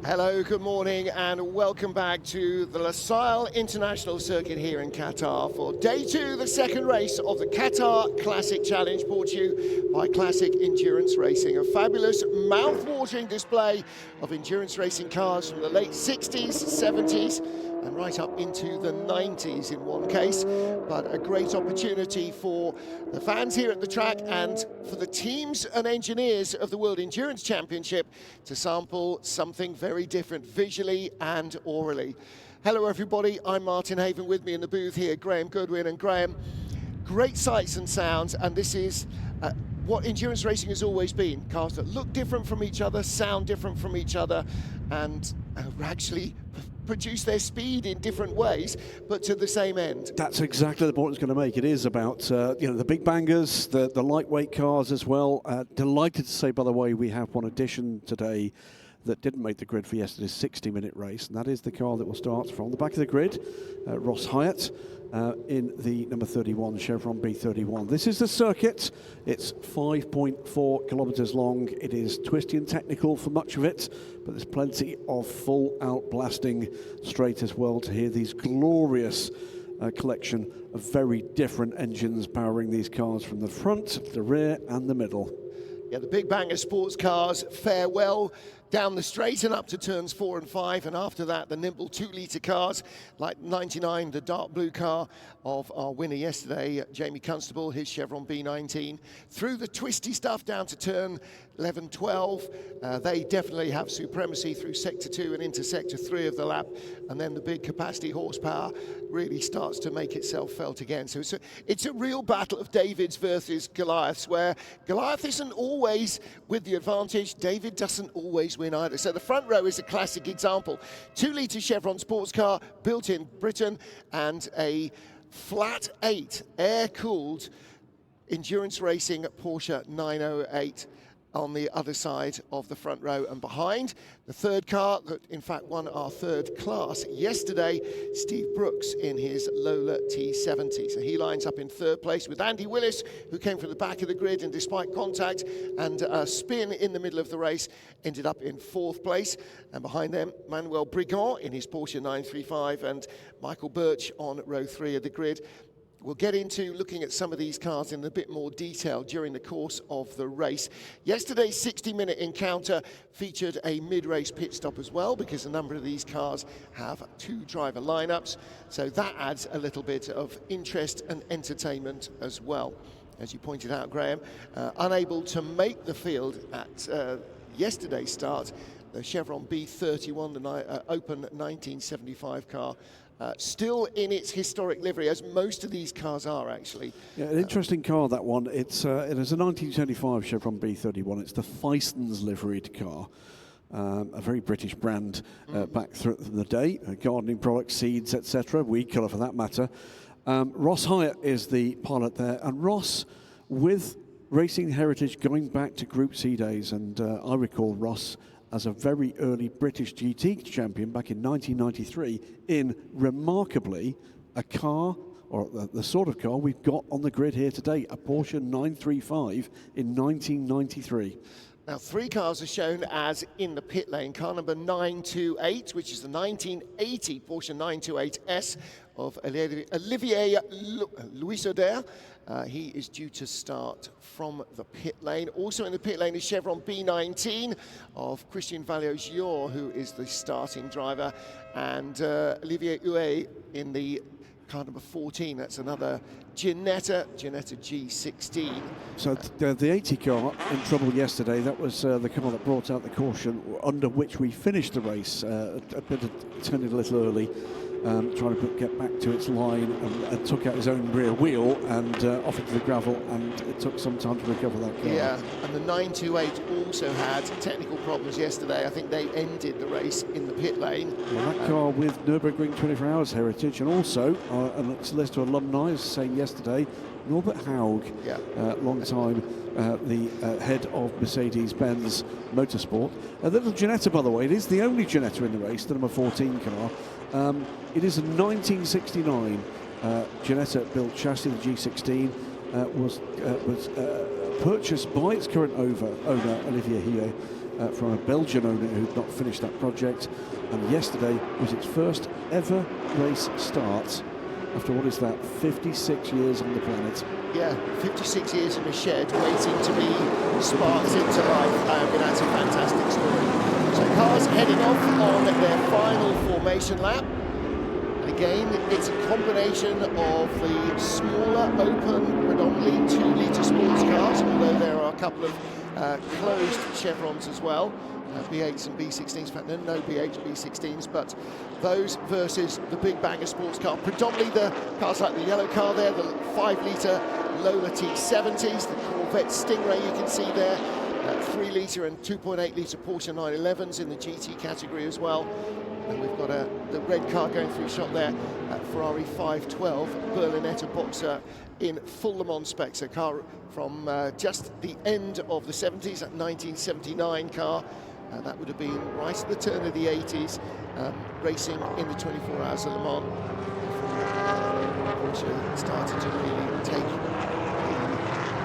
Hello, good morning, and welcome back to the Lusail International Circuit here in Qatar for day two, the second race of the Qatar Classic Challenge, brought to you by Classic Endurance Racing. A fabulous, mouth-watering display of endurance racing cars from the late 60s, 70s, and right up into the 90s in one case, but a great opportunity for the fans here at the track and for the teams and engineers of the World Endurance Championship to sample something very different visually and orally. Hello everybody, I'm Martin Haven. With me in the booth here, Graham Goodwin. And Graham, great sights and sounds, and this is what endurance racing has always been. Cars that look different from each other, sound different from each other, and actually produce their speed in different ways, but to the same end. That's exactly the point I was going to make. It is about the big bangers, the lightweight cars as well. Delighted to say, by the way, we have one addition today that didn't make the grid for yesterday's 60-minute race, and that is the car that will start from the back of the grid, Ross Hyett, in the number 31 Chevron B31. This is the circuit. It's 5.4 kilometers long. It is twisty and technical for much of it, but there's plenty of full-out blasting straight as well to hear these glorious collection of very different engines powering these cars from the front, the rear, and the middle. Yeah, the big banger sports cars fare well down the straight and up to turns 4 and 5, and after that the nimble 2-litre cars like 99, the dark blue car of our winner yesterday, Jamy Constable, his Chevron B19, through the twisty stuff down to turn 11, 12. They definitely have supremacy through sector 2 and into sector 3 of the lap, and then the big capacity horsepower really starts to make itself felt again. So it's a real battle of Davids versus Goliaths, where Goliath isn't always with the advantage, David doesn't always win either. So the front row is a classic example. 2-litre Chevron sports car built in Britain, and a flat 8 air-cooled endurance racing Porsche 908 on the other side of the front row. And behind, the third car that in fact won our third class yesterday, Steve Brooks in his Lola T70. So he lines up in third place with Andy Willis, who came from the back of the grid and despite contact and a spin in the middle of the race ended up in fourth place. And behind them, Manuel Brigand in his Porsche 935 and Michael Birch on row 3 of the grid. We'll get into looking at some of these cars in a bit more detail during the course of the race. Yesterday's 60-minute encounter featured a mid-race pit stop as well, because a number of these cars have 2 driver lineups, so that adds a little bit of interest and entertainment as well. As you pointed out, Graham, unable to make the field at yesterday's start, the Chevron B31, the Open 1975 car, still in its historic livery, as most of these cars are actually. Yeah, an interesting car, that one. It is a 1975 Chevron B31. It's the Feistons liveried car. A very British brand back through the day. Gardening products, seeds, etc. Weed colour for that matter. Ross Hyett is the pilot there. And Ross, with racing heritage going back to Group C days, and I recall Ross as a very early British GT champion back in 1993 in, remarkably, a car, or the sort of car we've got on the grid here today, a Porsche 935 in 1993. Now, 3 cars are shown as in the pit lane. Car number 928, which is the 1980 Porsche 928S of Olivier Lusail. He is due to start from the pit lane. Also in the pit lane is Chevron B19 of Christian Valliot-Jour, who is the starting driver, and Olivier Huet in the car number 14. That's another Ginetta G16. So the 80 car in trouble yesterday. That was the car that brought out the caution, under which we finished the race. A bit of turning a little early, trying to get back to its line, and took out his own rear wheel and off into the gravel, and it took some time to recover that car. Yeah, and the 928 also had technical problems yesterday. I think they ended the race in the pit lane. Well, that car with Nürburgring 24 Hours heritage, and also an Leicester alumni, as saying yesterday, Norbert Haug, long time the head of Mercedes-Benz Motorsport. The little Ginetta, by the way, it is the only Ginetta in the race, the number 14 car. It is a 1969 Ginetta built chassis. The G16 was purchased by its current owner, Olivier Hyett, from a Belgian owner who'd not finished that project. And yesterday was its first ever race start after, what is that, 56 years on the planet. Yeah, 56 years in a shed waiting to be sparked into life. That's a fantastic story. So cars heading off on their final formation lap. And again, it's a combination of the smaller, open, predominantly 2-litre sports cars, although there are a couple of closed Chevrons as well. B8s and B16s, in fact, no B8s, B16s, but those versus the big banger sports car, predominantly the cars like the yellow car there, the 5-litre Lola T70s, the Corvette Stingray you can see there, 3-litre and 2.8-litre Porsche 911s in the GT category as well. And we've got the red car going through shot there, Ferrari 512 Berlinetta Boxer in full Le Mans specs, a car from just the end of the 70s, that 1979 car. That would have been right at the turn of the 80s, racing in the 24 Hours of Le Mans. Porsche started to really take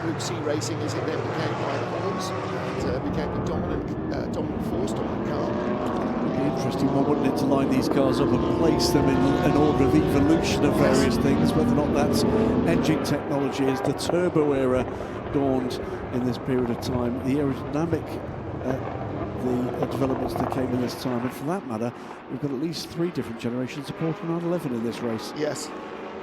Group C racing as it then became by the horse, and became the dominant force, dominant car. It would be interesting one, wouldn't it, to line these cars up and place them in an order of evolution of various things, whether or not that's engine technology as the turbo era dawned in this period of time, the aerodynamic the developments that came in this time, and for that matter, we've got at least 3 different generations of Porsche 911 in this race. Yes,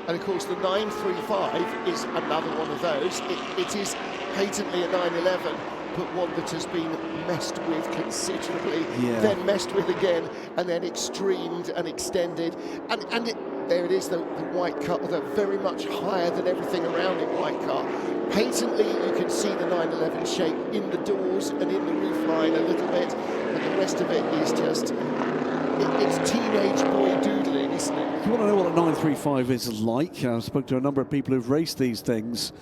and of course the 935 is another one of those. It is patently a 911, but one that has been messed with considerably, then messed with again, and then extremed and extended, and there it is, the white car, the very much higher than everything around it white car. Patently, you can see the 911 shape in the doors and in the roofline a little bit, but the rest of it is just, it's teenage boy doodling, isn't it? If you want to know what a 935 is like, I spoke to a number of people who've raced these things.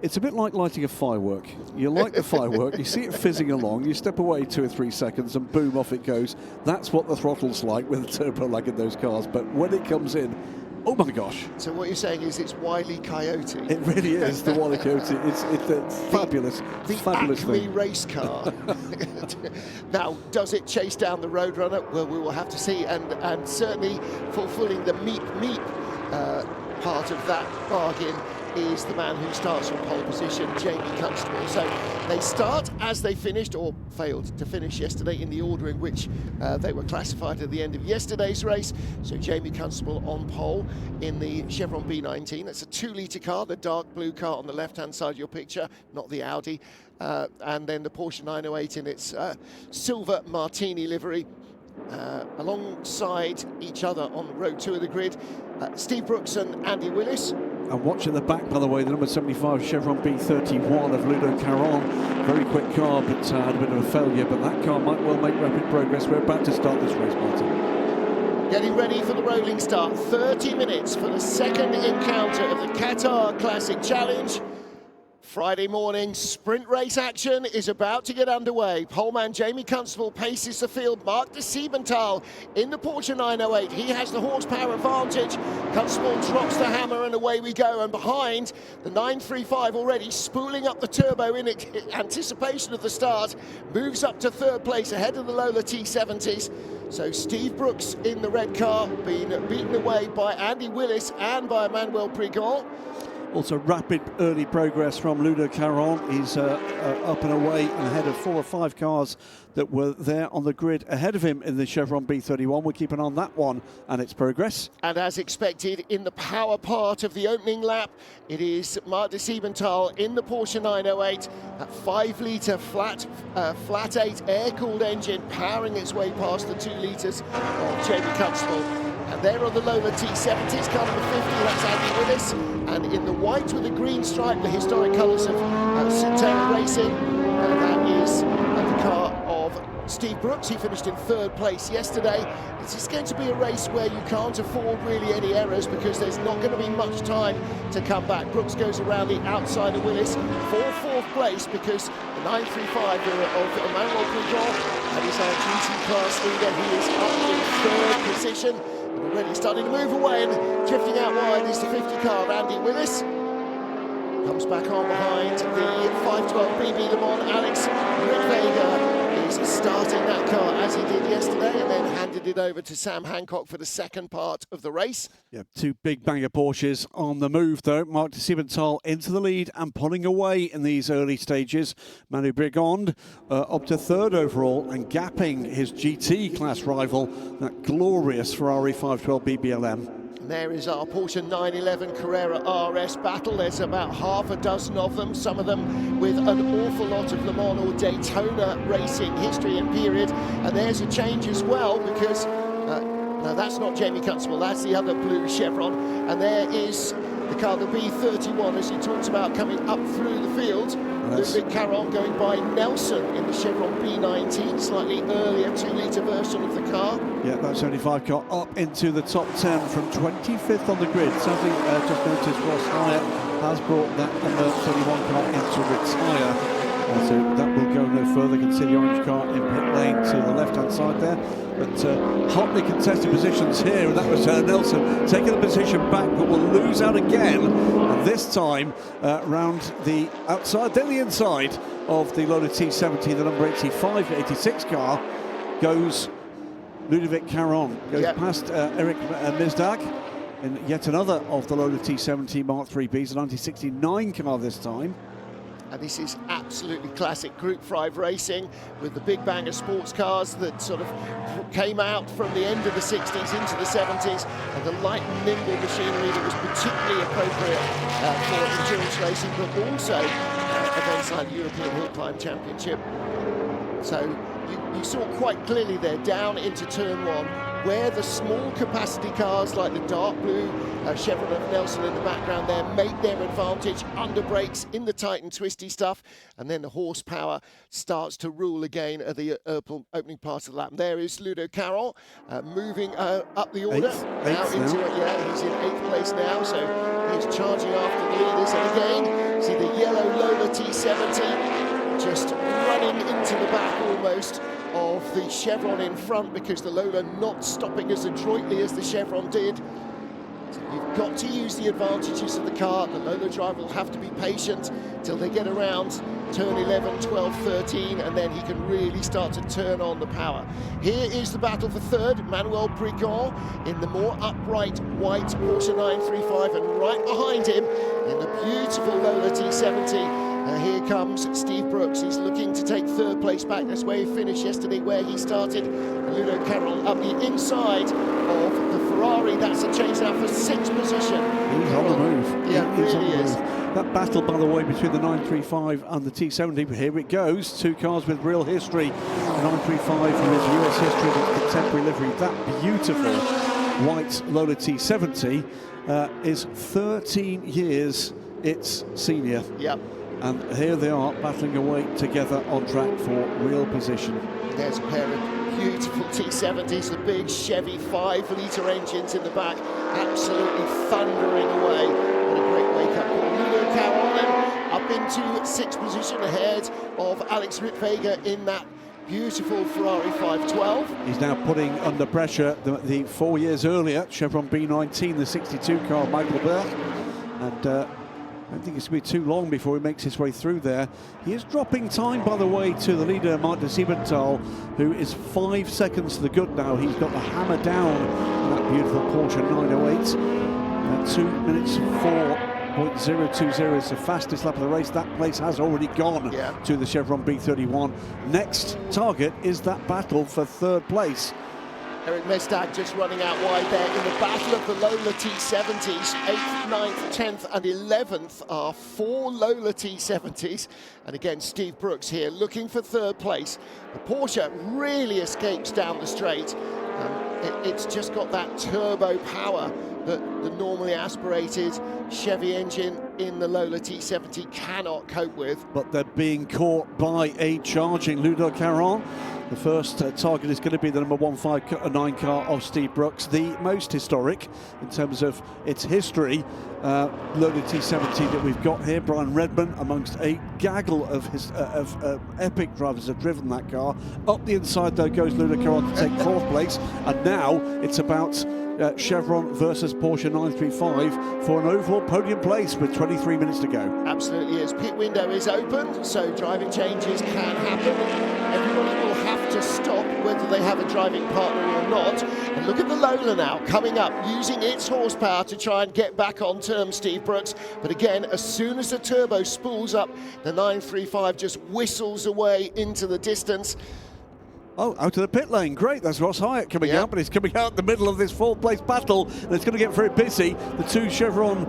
It's a bit like lighting a firework. You light the firework, you see it fizzing along, you step away 2 or 3 seconds and boom, off it goes. That's what the throttle's like with the turbo lag in those cars, but when it comes in, oh my gosh. So what you're saying is it's Wile E. Coyote. It really is, the Wile E. Coyote. It's a fabulous, fabulous Acme thing. race car. Now, does it chase down the Roadrunner? Well, we will have to see, and certainly fulfilling the meep part of that bargain is the man who starts from pole position, Jamy Constable. So they start as they finished, or failed to finish yesterday, in the order in which they were classified at the end of yesterday's race. So Jamy Constable on pole in the Chevron B19. That's a 2-litre car, the dark blue car on the left-hand side of your picture, not the Audi. And then the Porsche 908 in its silver martini livery. Alongside each other on row 2 of the grid, Steve Brooks and Andy Willis. And watch at the back, by the way, the number 75 Chevron B31 of Ludovic Caron. Very quick car, but had a bit of a failure. But that car might well make rapid progress. We're about to start this race, Martin. Getting ready for the rolling start. 30 minutes for the second encounter of the Qatar Classic Challenge. Friday morning sprint race action is about to get underway. Poleman Jamy Constable paces the field. Marc de Sibenthal in the Porsche 908. He has the horsepower advantage. Constable drops the hammer and away we go. And behind, the 935 already spooling up the turbo in anticipation of the start. Moves up to 3rd place ahead of the Lola T70s. So Steve Brooks in the red car, being beaten away by Andy Willis and by Emmanuel Prigent. Also rapid early progress from Ludovic Caron. He's up and away and ahead of 4 or 5 cars that were there on the grid ahead of him in the Chevron B31. We're keeping on that one and its progress. And as expected, in the power part of the opening lap, it is Marc de Sibenthal in the Porsche 908, that 5-litre flat 8 air-cooled engine powering its way past the 2 litres of Jamy Constable. And there are the Lola T70s, car number 50, that's Andy Willis. And in the white with the green stripe, the historic colours of Sinterra Racing, that is the car of Steve Brooks. He finished in 3rd place yesterday. It's going to be a race where you can't afford really any errors because there's not going to be much time to come back. Brooks goes around the outside of Willis for 4th place because the 935 of Emmanuel Prigent, that is our GT class leader. He is up in 3rd position. Already starting to move away and drifting out wide is the 50 car of Andy Willis. Comes back on behind the 512 BB Le Mans. Alex Ritvega is handed over to Sam Hancock for the second part of the race. Yeah, two big banger Porsches on the move though. Marc de Sibenthal into the lead and pulling away in these early stages. Manu Brigand up to third overall and gapping his GT class rival, that glorious Ferrari 512 BBLM. There is our Porsche 911 Carrera RS battle. There's about half a dozen of them, some of them with an awful lot of Le Mans or Daytona racing history and period. And there's a change as well because, no, that's not Jamy Constable, that's the other blue Chevron. And there is the car, the B31, as he talks about, coming up through the field. Ludovic Caron going by Nelson in the Chevron B19, slightly earlier 2-litre version of the car. Yeah, that 75 car up into the top 10 from 25th on the grid. Something just noticed Ross Hyett has brought that number 31 car into retire. So that will go no further. You can see the orange car in pit lane to the left-hand side there. But hotly contested positions here, and that was Nelson taking the position back, but will lose out again. And this time round the outside, then the inside of the loaded T70, the number 85, 86 car, goes Ludovic Caron. Goes past Henrique Gemperle in yet another of the loaded T70 Mark III Bs, a 1969 car this time. And this is absolutely classic Group 5 racing with the big banger sports cars that sort of came out from the end of the 60s into the 70s, and the light and nimble machinery that was particularly appropriate for endurance racing, but also events like the European Hill Climb Championship. So you saw quite clearly there down into turn 1 where the small capacity cars like the dark blue Chevron of Nelson in the background there make their advantage under brakes in the tight and twisty stuff, and then the horsepower starts to rule again at the opening part of the lap. And there is Ludo Caron moving up the order. Eighth into it. Yeah, he's in 8th place now, so he's charging after the leaders. And again, see the yellow Lola T70 just running into the back almost of the Chevron in front, because the Lola not stopping as adroitly as the Chevron did. So you've got to use the advantages of the car. The Lola driver will have to be patient till they get around turn 11, 12, 13, and then he can really start to turn on the power. Here is the battle for third. Manuel Brigand in the more upright white Porsche 935, and right behind him in the beautiful Lola T70. Here comes Steve Brooks. He's looking to take third place back. That's where he finished yesterday, where he started. Ludo Caron up the inside of the Ferrari. That's a change now for 6th position. He's on the move. Yeah, he really is. That battle, by the way, between the 935 and the T70, here it goes. Two cars with real history. The 935 with US history with contemporary livery. That beautiful white Lola T70 is 13 years its senior. Yep. And here they are battling away together on track for real position. There's a pair of beautiful T70s, the big Chevy 5-litre engines in the back, absolutely thundering away. What a great wake-up call. Ludo Caron up into 6th position ahead of Alex Rittweger in that beautiful Ferrari 512. He's now putting under pressure the 4 years earlier Chevron B19, the 62 car, Michael Berg. And I don't think it's going to be too long before he makes his way through there. He is dropping time, by the way, to the leader, Marc de Sibenthal, who is 5 seconds to the good now. He's got the hammer down on that beautiful Porsche 908. 2 minutes 4.020 is the fastest lap of the race. That place has already gone to the Chevron B31. Next target is that battle for third place. Henrique Gemperle just running out wide there in the battle of the Lola T70s. 8th, 9th, 10th and 11th are 4 Lola T70s. And again, Steve Brooks here looking for third place. The Porsche really escapes down the straight. It's just got that turbo power that the normally aspirated Chevy engine in the Lola T70 cannot cope with. But they're being caught by a charging Ludo Caron. The first target is going to be the number 159 car of Steve Brooks, the most historic in terms of its history. Loaded T70 that we've got here. Brian Redman amongst a gaggle of epic drivers have driven that car. Up the inside though goes Ludo Caron to take 4th place, and now it's about Chevron versus Porsche 935 for an overall podium place with 23 minutes to go. Absolutely is. Pit window is open, so driving changes can happen. Everybody will have to stop whether they have a driving partner or not. And look at the Lola now coming up, using its horsepower to try and get back on terms, Steve Brooks. But again, as soon as the turbo spools up, the 935 just whistles away into the distance. Oh, out of the pit lane. Great. That's Ross Hyett coming out, but he's coming out in the middle of this fourth-place battle, and it's going to get very busy. The two Chevron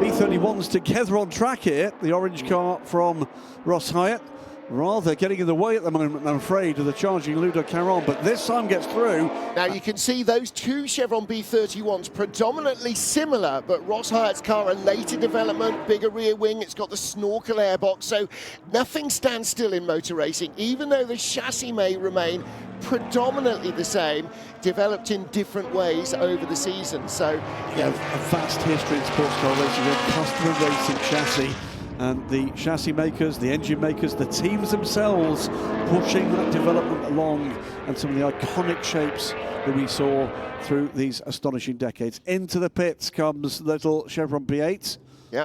B31s together on track here. The orange car from Ross Hyett, rather getting in the way at the moment, I'm afraid, of the charging Ludovic Caron, but this time gets through. Now you can see those two Chevron B31s predominantly similar, but Ross Hyatt's car, a later development, bigger rear wing, it's got the snorkel airbox, so nothing stands still in motor racing, even though the chassis may remain predominantly the same, developed in different ways over the season. So a vast history in sports car racing, a custom racing chassis. And the chassis makers, the engine makers, the teams themselves pushing that development along, and some of the iconic shapes that we saw through these astonishing decades. Into the pits comes little Chevron B8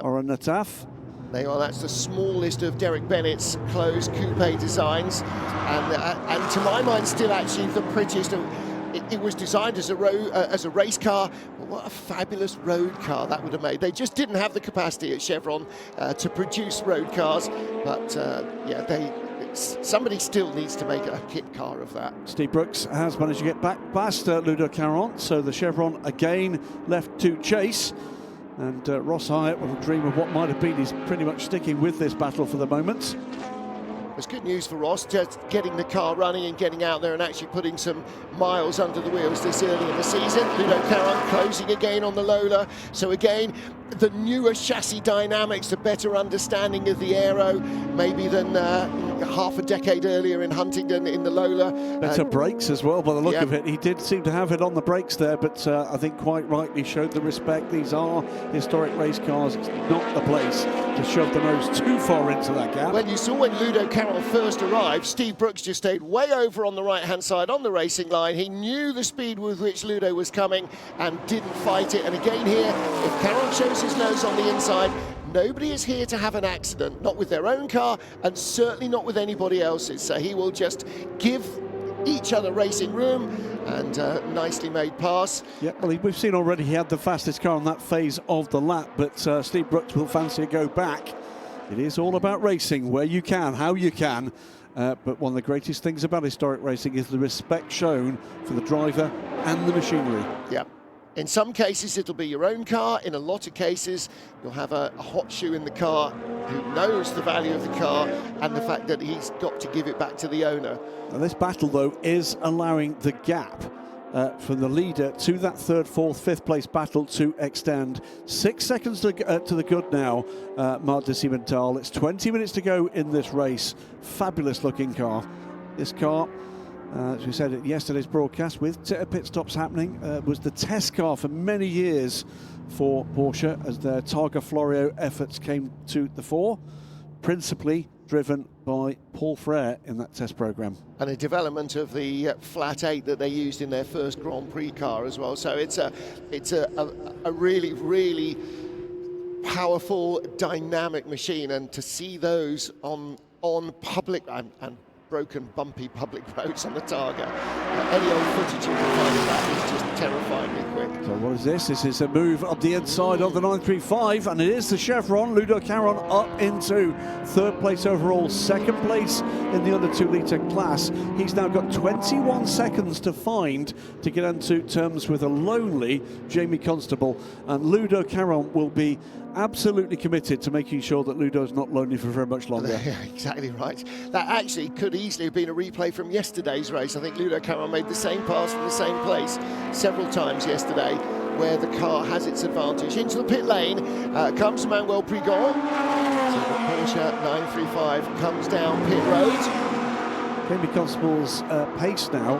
or a Nataf. That's the smallest of Derek Bennett's closed coupe designs, and to my mind still actually the prettiest of. It was designed as a race car, but what a fabulous road car that would have made. They just didn't have the capacity at Chevron to produce road cars, but somebody still needs to make a kit car of that. Steve Brooks has managed to get back past Ludovic Caron, so the Chevron again left to chase. And Ross Hyett, with a dream of what might have been, he's pretty much sticking with this battle for the moment. It's good news for Ross, just getting the car running and getting out there and actually putting some miles under the wheels this early in the season. Ludovic Caron closing again on the Lola. So again, the newer chassis dynamics, the better understanding of the aero, maybe than half a decade earlier in Huntingdon in the Lola. Better brakes as well, by the look of it. He did seem to have it on the brakes there, but I think quite rightly showed the respect. These are historic race cars. It's not the place to shove the nose too far into that gap. Well, you saw when Ludovic Caron first arrived, Steve Brooks just stayed way over on the right-hand side on the racing line. He knew the speed with which Ludo was coming and didn't fight it. And again here, if Caron shows his nose on the inside, nobody is here to have an accident, not with their own car and certainly not with anybody else's. So he will just give each other racing room, and nicely made pass. Yeah, well, we've seen already he had the fastest car on that phase of the lap, but Steve Brooks will fancy a go back. It is all about racing, where you can, how you can. But one of the greatest things about historic racing is the respect shown for the driver and the machinery. Yeah. In some cases, it'll be your own car. In a lot of cases, you'll have a hot shoe in the car who knows the value of the car and the fact that he's got to give it back to the owner. Now, this battle, though, is allowing the gap from the leader to that third, fourth, fifth place battle to extend. 6 seconds to the good now, Marc de Sibenthal. It's 20 minutes to go in this race. Fabulous looking car. This car, as we said at yesterday's broadcast, with pit stops happening, was the test car for many years for Porsche as their Targa Florio efforts came to the fore, principally driven by Paul Frere in that test program. And a development of the Flat 8 that they used in their first Grand Prix car as well. So it's a really, really powerful, dynamic machine, and to see those on public and broken, bumpy public roads on the Targa. Any old footage you can find of that is just terrifyingly quick. So what is this? This is a move up the inside of the 935, and it is the Chevron. Ludovic Caron up into third place overall, second place in the under 2 litre class. He's now got 21 seconds to find to get into terms with a lonely Jamy Constable, and Ludovic Caron will be absolutely committed to making sure that Ludo's not lonely for very much longer. Yeah, exactly right. That actually could easily have been a replay from yesterday's race. I think Ludovic Caron made the same pass from the same place several times yesterday, where the car has its advantage. Into the pit lane comes Manuel Prigón. So the Porsche 935 comes down pit road. Jamy Constable's pace now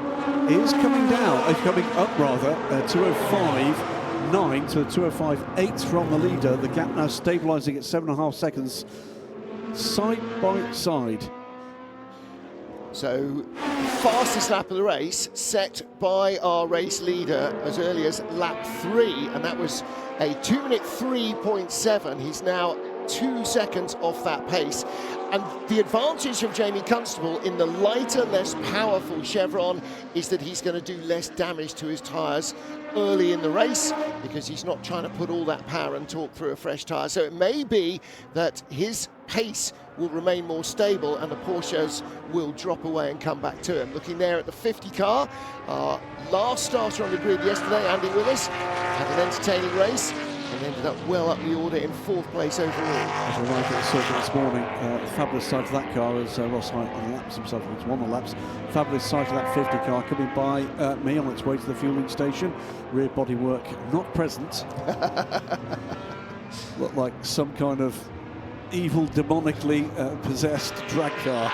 is coming down, coming up rather, 205.9 to 205.8 from the leader. The gap now stabilising at 7.5 seconds, side by side. So, fastest lap of the race set by our race leader as early as lap 3, and that was a 2-minute 3.7. He's now 2 seconds off that pace. And the advantage of Jamy Constable in the lighter, less powerful Chevron is that he's going to do less damage to his tyres early in the race, because he's not trying to put all that power and torque through a fresh tyre. So it may be that his pace will remain more stable and the Porsches will drop away and come back to him. Looking there at the 50 car, our last starter on the grid yesterday, Andy Willis, had an entertaining race and ended up well up the order in 4th place overall. As I arrived at the circuit this morning, fabulous sight of that car as Ross Hyett on the laps himself. He's won the laps. Fabulous sight of that 50 car coming by me on its way to the fueling station. Rear bodywork not present. Looked like some kind of evil, demonically possessed drag car.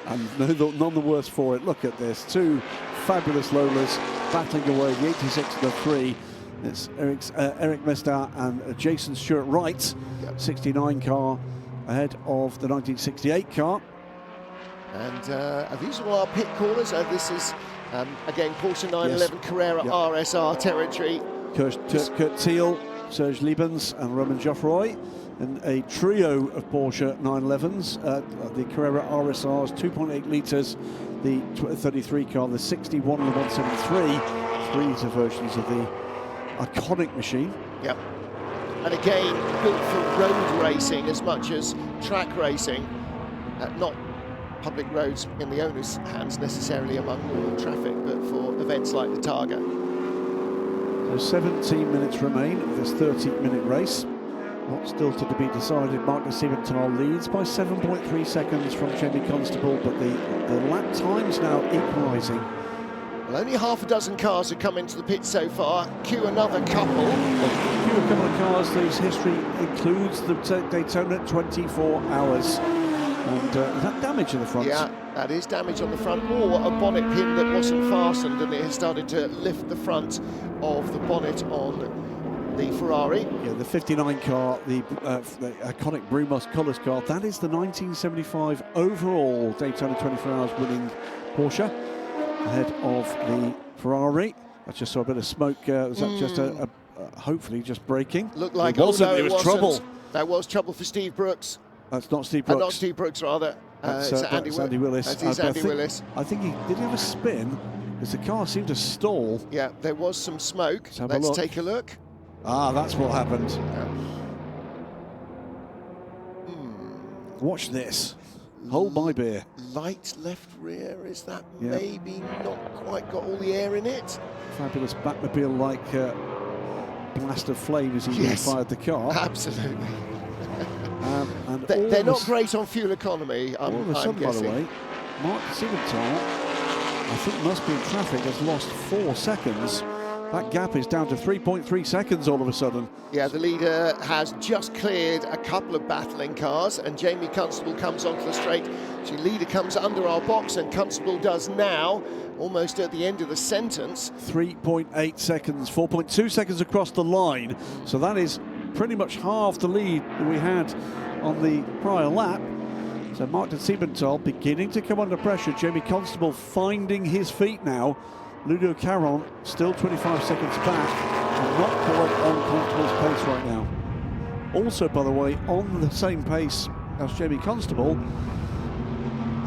And none the worse for it. Look at this. 2 fabulous Lolas battling away, the 86 and the 3. It's Eric Mestar and Jason Stewart Wright, 69 car ahead of the 1968 car. And these are all our pit callers. This is, again, Porsche 911 Carrera RSR territory. Kurt Thiel, Serge Liebens and Roman Geoffroy, and a trio of Porsche 911s. The Carrera RSRs, 2.8 litres, the 33 car, the 61 and the 173, 3 litre versions of the iconic machine. Yep. And again, built for road racing as much as track racing, not public roads in the owner's hands necessarily among all traffic, but for events like the Targa. So 17 minutes remain of this 30-minute race. Not still to be decided. Marc de Sibenthal leads by 7.3 seconds from Jamy Constable, but the lap times now equalising. Well, only half a dozen cars have come into the pit so far. Cue another couple. Cue a couple of cars whose history includes the Daytona 24 hours. And is that damage in the front? Yeah, that is damage on the front, or a bonnet pin that wasn't fastened, and it has started to lift the front of the bonnet on the Ferrari. Yeah, the 59 car, the iconic Brumos colours car, that is the 1975 overall Daytona 24 hours winning Porsche, ahead of the Ferrari. I just saw a bit of smoke. Was that just hopefully just braking? Looked like it wasn't. It was wasn't. trouble. That was trouble for Steve Brooks. That's not Steve Brooks. Not Steve Brooks, rather. That's Andy Willis. That is Andy Willis. I think he did have a spin because the car seemed to stall. Yeah, there was some smoke. Let's take a look. Ah, that's what happened. Yeah. Watch this. Hold my beer. Light left rear, is that maybe not quite got all the air in it? Fabulous Batmobile-like blast of flame as he fired the car. Absolutely. And they're not great on fuel economy, all of a sudden, by the way, Marc de Sibenthal, I think must be in traffic, has lost 4 seconds. That gap is down to 3.3 seconds all of a sudden. Yeah, the leader has just cleared a couple of battling cars, and Jamy Constable comes onto the straight. The leader comes under our box, and Constable does now, almost at the end of the sentence. 3.8 seconds, 4.2 seconds across the line. So that is pretty much half the lead that we had on the prior lap. So Marc de Sibenthal beginning to come under pressure. Jamy Constable finding his feet now. Ludovic Caron still 25 seconds back and not quite on Constable's pace right now. Also, by the way, on the same pace as Jamy Constable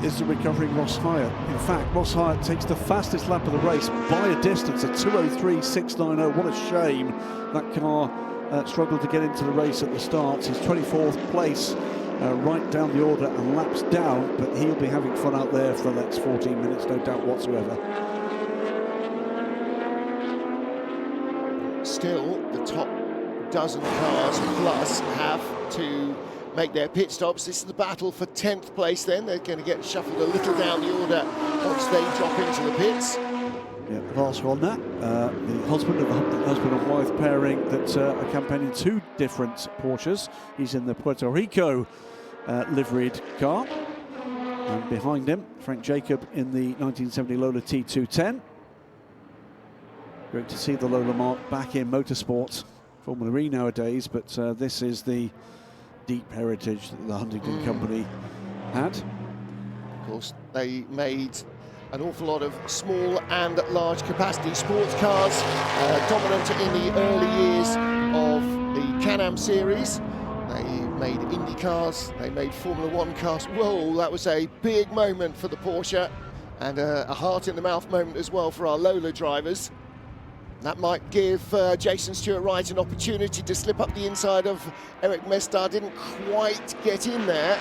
is the recovering Ross Hyett. In fact, Ross Hyett takes the fastest lap of the race by a distance at 2:03.690. What a shame that car struggled to get into the race at the start. His 24th place right down the order and laps down, but he'll be having fun out there for the next 14 minutes, no doubt whatsoever. Still, the top dozen cars plus have to make their pit stops. This is the battle for 10th place then. They're going to get shuffled a little down the order once they drop into the pits. Yeah, Lars Ronda, the husband and wife pairing that are campaigning 2 different Porsches. He's in the Puerto Rico liveried car. And behind him, Frank Jacob in the 1970 Lola T210. Great to see the Lola Mark back in motorsport, Formula E nowadays, but this is the deep heritage that the Huntington Company had. Of course, they made an awful lot of small and large capacity sports cars, dominant in the early years of the Can-Am series. They made Indy cars, they made Formula One cars. Whoa, that was a big moment for the Porsche, and a heart in the mouth moment as well for our Lola drivers. That might give Jason Stewart-Wright an opportunity to slip up the inside of Eric Mestard. Didn't quite get in there.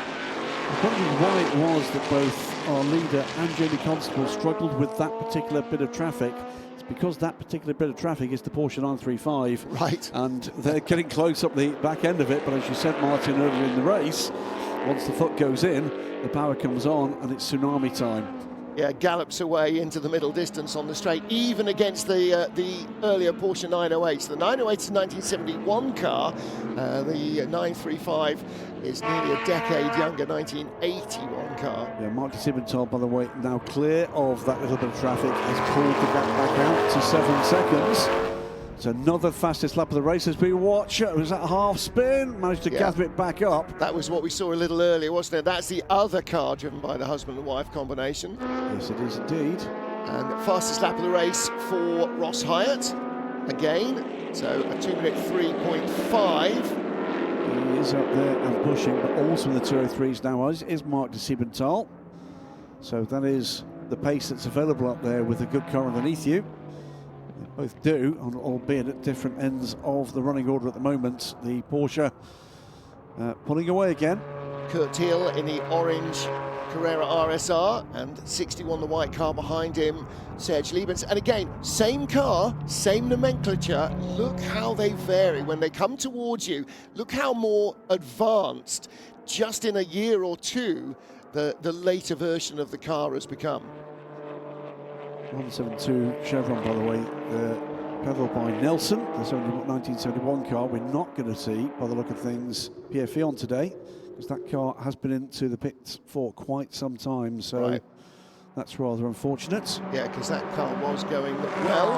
I'm wondering why it was that both our leader and Jamy Constable struggled with that particular bit of traffic. It's because that particular bit of traffic is the Porsche 935. Right. And they're getting close up the back end of it, but as you said, Martin, earlier in the race, once the foot goes in, the power comes on and it's tsunami time. Yeah, gallops away into the middle distance on the straight, even against the earlier Porsche 908s. The 908 is a 1971 car. The 935 is nearly a decade younger, 1981 car. Yeah, Marc de Sibenthal, by the way, now clear of that little bit of traffic, has pulled the gap back out to 7 seconds. It's another fastest lap of the race as we watch. It was that half spin, managed to gather it back up. That was what we saw a little earlier, wasn't it? That's the other car driven by the husband and wife combination. Yes, it is indeed. And fastest lap of the race for Ross Hyett, again. So a 2-minute 3.5. He is up there and pushing, but also in the 203s now is Marc de Sibenthal. So that is the pace that's available up there with a good car underneath you. They both do, albeit at different ends of the running order at the moment. The Porsche pulling away again. Kurt Thiel in the orange Carrera RSR, and 61, the white car behind him, Serge Liebens. And again, same car, same nomenclature. Look how they vary when they come towards you. Look how more advanced, just in a year or two, the later version of the car has become. 172 Chevron, by the way, pedalled by Nelson, the 1971 car. We're not going to see, by the look of things, Pierre Fillon today, because that car has been into the pits for quite some time, so that's rather unfortunate. Yeah, because that car was going well.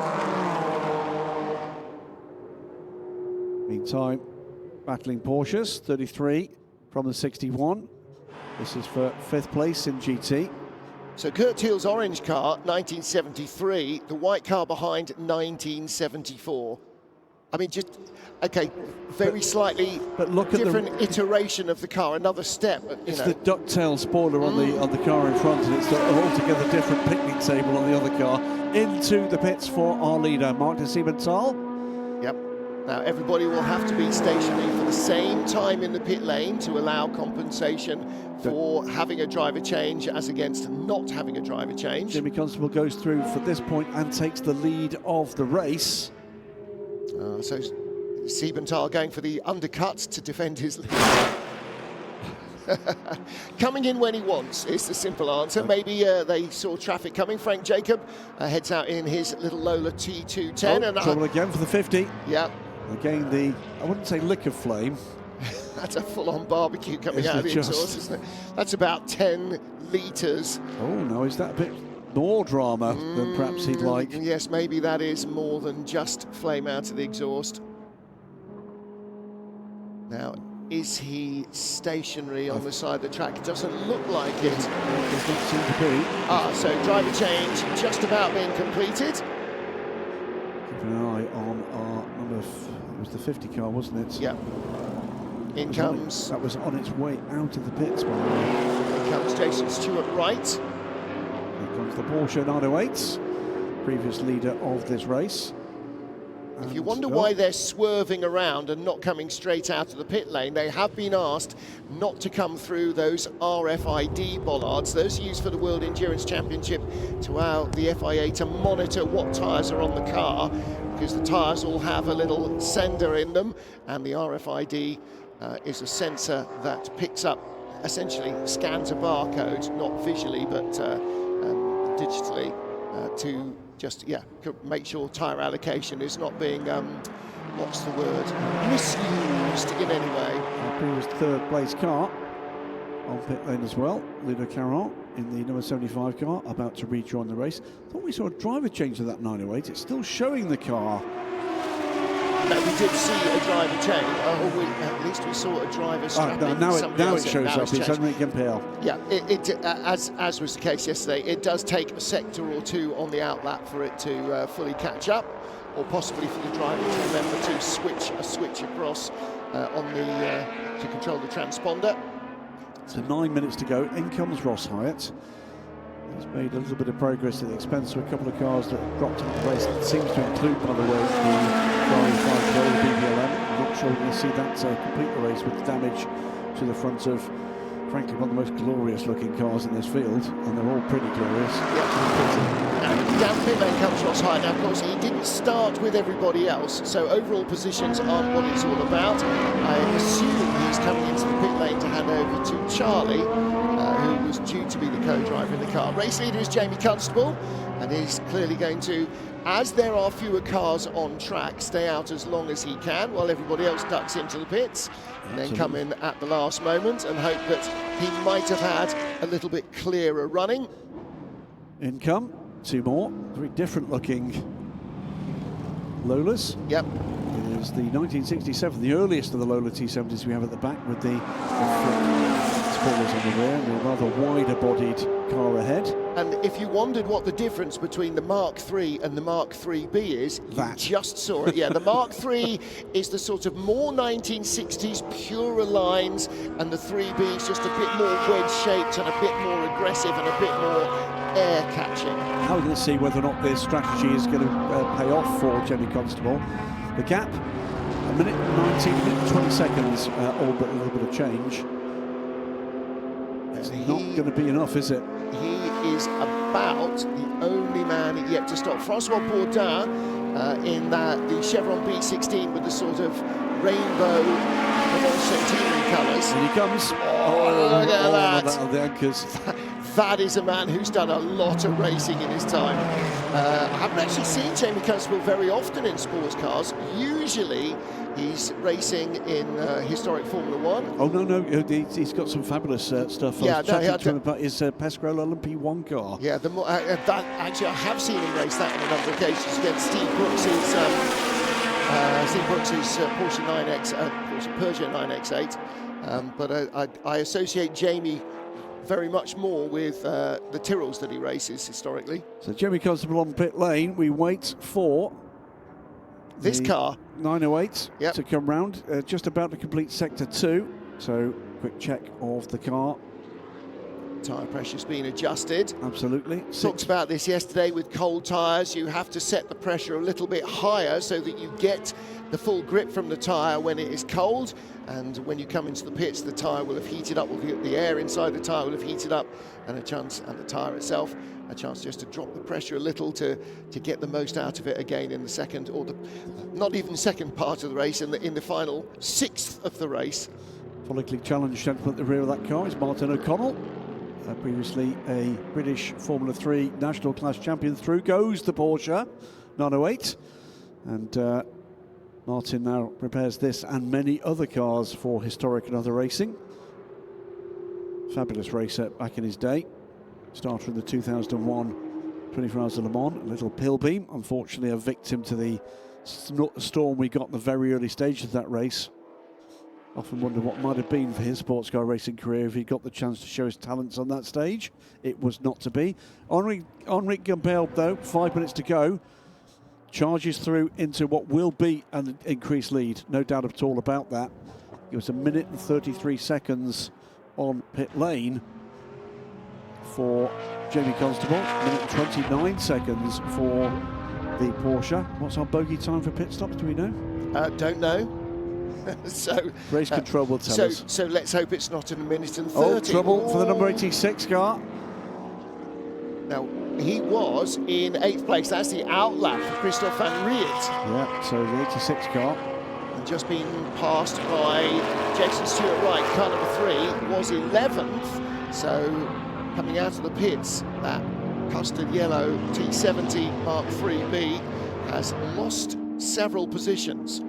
Meantime, battling Porsches, 33 from the 61. This is for 5th place in GT. So Kurt Thiel's orange car, 1973, the white car behind, 1974. I mean, just, okay, very slightly but look at different iteration of the car, another step. It's the ducktail spoiler on the car in front, and it's an altogether different picnic table on the other car. Into the pits for our leader, Marc de Sibenthal. Yep. Now everybody will have to be stationary for the same time in the pit lane to allow compensation for having a driver change as against not having a driver change. Jamy Constable goes through for this point and takes the lead of the race. So Sibenthal going for the undercut to defend his lead. Coming in when he wants is the simple answer. Maybe they saw traffic coming. Frank Jacob heads out in his little Lola T210. And trouble again for the 50. Yeah. Again, I wouldn't say lick of flame. That's a full-on barbecue coming out of the exhaust, isn't it? That's about 10 litres. Oh, no, is that a bit more drama than perhaps he'd like? Yes, maybe that is more than just flame out of the exhaust. Now, is he stationary on the side of the track? It doesn't look like it. Does not seem to be. So driver change just about being completed. Keep an eye on our number, it was the 50 car, wasn't it? Yeah. In comes... That was on its way out of the pits, by the way. In comes Jason Stewart-Wright. Here comes the Porsche 908s, previous leader of this race. If you wonder why they're swerving around and not coming straight out of the pit lane, they have been asked not to come through those RFID bollards. Those are used for the World Endurance Championship to allow the FIA to monitor what tyres are on the car, because the tyres all have a little sender in them, and the RFID is a sensor that picks up, essentially scans a barcode, not visually but digitally, to just make sure tyre allocation is not being what's the word, misused in any way. Our previous 3rd place car on pit lane as well, Ludovic Caron in the number 75 car, about to rejoin the race. Thought we saw a driver change to that 908. It's still showing the car No, we did see a driver change, or at least we saw a driver strapping now somebody it shows up. It's Henrique Gemperle. Yeah, as was the case yesterday, it does take a sector or two on the outlap for it to fully catch up, or possibly for the driver to remember to switch across to control the transponder. So 9 minutes to go. In comes Ross Hyett. He's made a little bit of progress at the expense of a couple of cars that dropped into the race. It seems to include, by the way, the Ferrari 5 BB11. I'm not sure we're going to see that complete the race with damage to the front of, frankly, one of the most glorious looking cars in this field, and they're all pretty glorious. Yeah. Down pit lane comes Ross Hyett. Now, of course, he didn't start with everybody else, so overall positions aren't what it's all about. I assume he's coming into the pit lane to hand over to Charlie, who was due to be the co-driver in the car. Race leader is Jamy Constable, and he's clearly going to, as there are fewer cars on track, stay out as long as he can while everybody else ducks into the pits, and then come in at the last moment and hope that he might have had a little bit clearer running. In come two more, very different looking Lolas. Yep. It is the 1967, the earliest of the Lola T70s we have at the back, with the spoilers on the rear and a rather wider bodied car ahead. And if you wondered what the difference between the Mark III and the Mark IIIB is, you just saw it. Yeah, the Mark III is the sort of more 1960s purer lines, and the 3B is just a bit more wedge-shaped and a bit more aggressive and a bit more air-catching. Now we're going to see whether or not this strategy is going to pay off for Jamy Constable. The gap, a minute 19, a minute 20 seconds, all but a little bit of change. It's not going to be enough, is it? He is about the only man yet to stop. Francois Bourdin in the Chevron B16 with the sort of rainbow centenary colours. And he comes. Look at that. The anchors. That is a man who's done a lot of racing in his time. I haven't actually seen Jamy Constable very often in sports cars. Usually he's racing in historic Formula One. Oh, no, he's got some fabulous stuff. Yeah, I was chatting to him about his Pescarolo LMP1 car. Yeah, actually I have seen him race that on a number of occasions against Steve Brooks's Porsche 9X, Porsche Peugeot 9X8. But I associate Jamy very much more with the Tyrrells that he races historically. So Jamy Constable on pit lane. We wait for this car 908 to come round, just about to complete sector 2. So quick check of the car. Tyre pressure's been adjusted. Absolutely. Talked about this yesterday with cold tyres. You have to set the pressure a little bit higher so that you get the full grip from the tyre when it is cold, and when you come into the pits the tyre will have heated up, the air inside the tyre will have heated up, and the tyre itself a chance just to drop the pressure a little to get the most out of it again in the second, or not even second part of the race, in the final sixth of the race. Politically challenged gentleman at the rear of that car is Martin O'Connell. Previously a British Formula 3 national class champion. Through goes the Porsche 908, and Martin now prepares this and many other cars for historic and other racing. Fabulous racer back in his day. Starter in the 2001 24 Hours of Le Mans, a little pill beam. Unfortunately a victim to the storm we got in the very early stages of that race. Often wonder what might have been for his sports car racing career if he got the chance to show his talents on that stage. It was not to be. Henrique Gemperle, though, 5 minutes to go, charges through into what will be an increased lead. No doubt at all about that. It was a minute and 33 seconds on pit lane for Jamy Constable. A minute and 29 seconds for the Porsche. What's our bogey time for pit stops, do we know? Don't know. So race control will tell us. So let's hope it's not in a minute and 30. Oh, trouble for the number 86 car. Now, he was in 8th place. That's the outlap for Christophe van Riet. Yeah, so the 86 car. And just been passed by Jason Stewart Wright, car number 3, was 11th. So coming out of the pits, that custard yellow T70 Mark IIIB has lost several positions.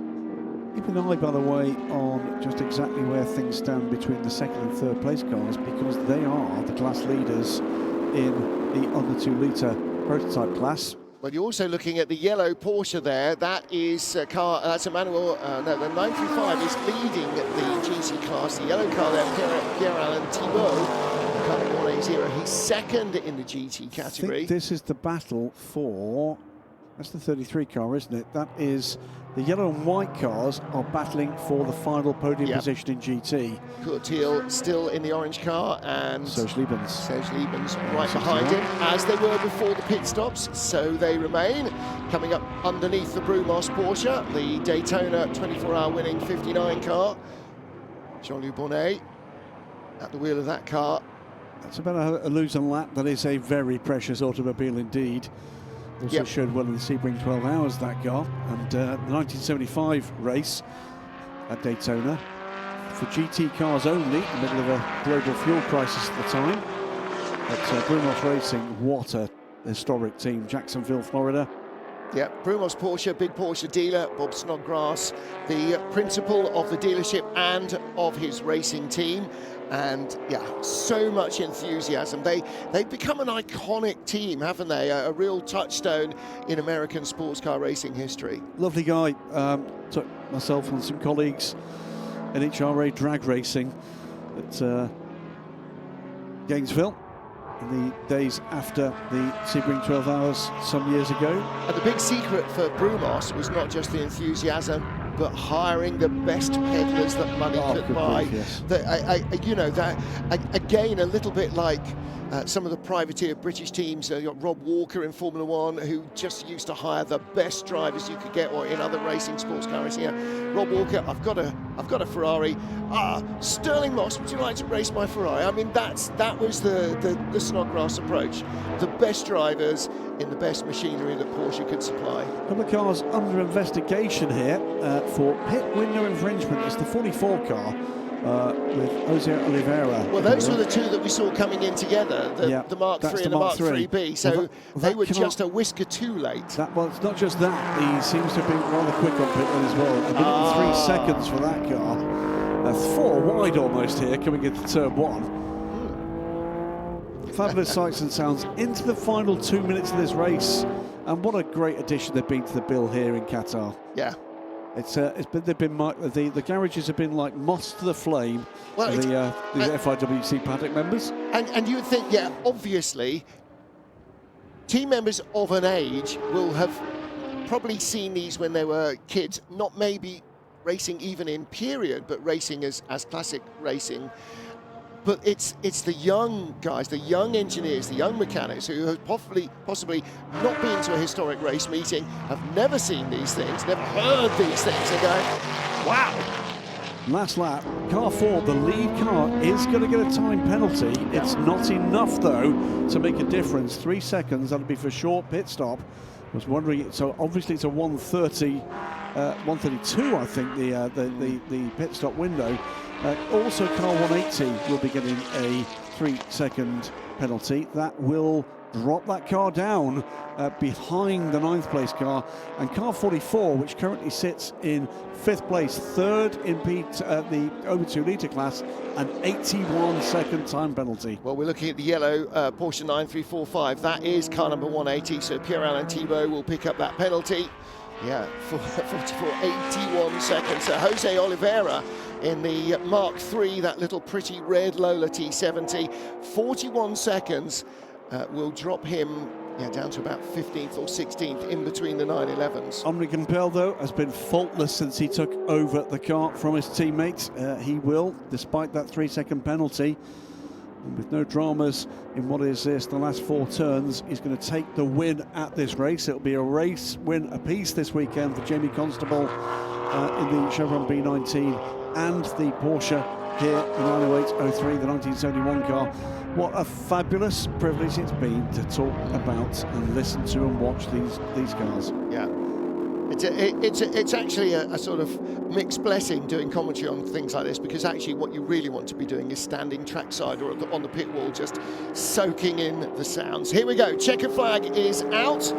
Keep an eye, by the way, on just exactly where things stand between the 2nd and 3rd place cars, because they are the class leaders in the under 2 litre prototype class. Well, you're also looking at the yellow Porsche there. That is a car, that's a manual, no, the 935 is leading the GT class. The yellow car there, Pierre-Alain Thibault, car 180. He's second in the GT category. I think this is the battle for, that's the 33 car, isn't it? That is, the yellow and white cars are battling for the final podium position in GT. Kurt Thiel still in the orange car, and Serge Liebens right behind him, as they were before the pit stops, so they remain. Coming up underneath the Brumos Porsche, the Daytona 24-hour winning 59 car. Jean-Luc Bonnet at the wheel of that car. That's about a lose and lap. That is a very precious automobile indeed. Also showed well in the Sebring 12 Hours, that car. And the 1975 race at Daytona, for GT cars only, in the middle of a global fuel crisis at the time. But Brumos Racing, what a historic team. Jacksonville, Florida. Yeah, Brumos Porsche, big Porsche dealer, Bob Snodgrass, the principal of the dealership and of his racing team. And yeah, so much enthusiasm. They've become an iconic team, haven't they? A real touchstone in American sports car racing history. Lovely guy. Took myself and some colleagues in HRA drag racing at Gainesville in the days after the Sebring 12 Hours some years ago. And the big secret for Brumos was not just the enthusiasm, but hiring the best peddlers that money could buy. Yes. You know, that again, a little bit like some of the privateer British teams. You got Rob Walker in Formula One, who just used to hire the best drivers you could get, or in other racing, sports car racing. Rob Walker, I've got a Ferrari. Sterling Moss, would you like to race my Ferrari? I mean, that was the Snodgrass approach. The best drivers in the best machinery that Porsche could supply. A couple of cars under investigation here for pit window infringement. It's the 44 car with Jose Oliveira. Well, those were the two that we saw coming in together, the Mark III and the Mark IIIB. So they were just a whisker too late. Well, it's not just that. He seems to have been rather quick on pit lane as well. A minute and 3 seconds for that car. 4 wide almost here, coming into turn 1. Fabulous sights and sounds into the final 2 minutes of this race, and what a great addition they've been to the bill here in Qatar. Yeah, the garages have been like moss to the flame. Well, the FIWC paddock members, and you would think, yeah, obviously, team members of an age will have probably seen these when they were kids, not maybe racing even in period, but racing as classic racing. But it's the young guys, the young engineers, the young mechanics who have possibly not been to a historic race meeting, have never seen these things, never heard these things, and going, wow. Last lap, car 4, the lead car, is going to get a time penalty. It's not enough, though, to make a difference. 3 seconds, that'll be for short pit stop. I was wondering, so obviously it's a 1:32, I think, the pit stop window. Also, car 180 will be getting a 3-second penalty. That will drop that car down behind the 9th place car, and car 44, which currently sits in 5th place, 3rd in the over 2 litre class, an 81-second time penalty. Well, we're looking at the yellow Porsche 9345. That is car number 180, so Pierre-Alain Thibault will pick up that penalty. Yeah, for 81 seconds. So Jose Oliveira in the Mark III, that little pretty red Lola T70, 41 seconds will drop him down to about 15th or 16th in between the 911s. Henrique Gemperle, though, has been faultless since he took over the car from his teammates. He will, despite that 3-second penalty, and with no dramas in what is this, the last 4 turns, he's going to take the win at this race. It'll be a race win apiece this weekend for Jamy Constable in the Chevron B19 and the Porsche here in 90803, the 1971 car. What a fabulous privilege it's been to talk about and listen to and watch these cars. Yeah. It's actually a sort of mixed blessing doing commentary on things like this, because actually what you really want to be doing is standing trackside or on the pit wall, just soaking in the sounds. Here we go. Checker flag is out,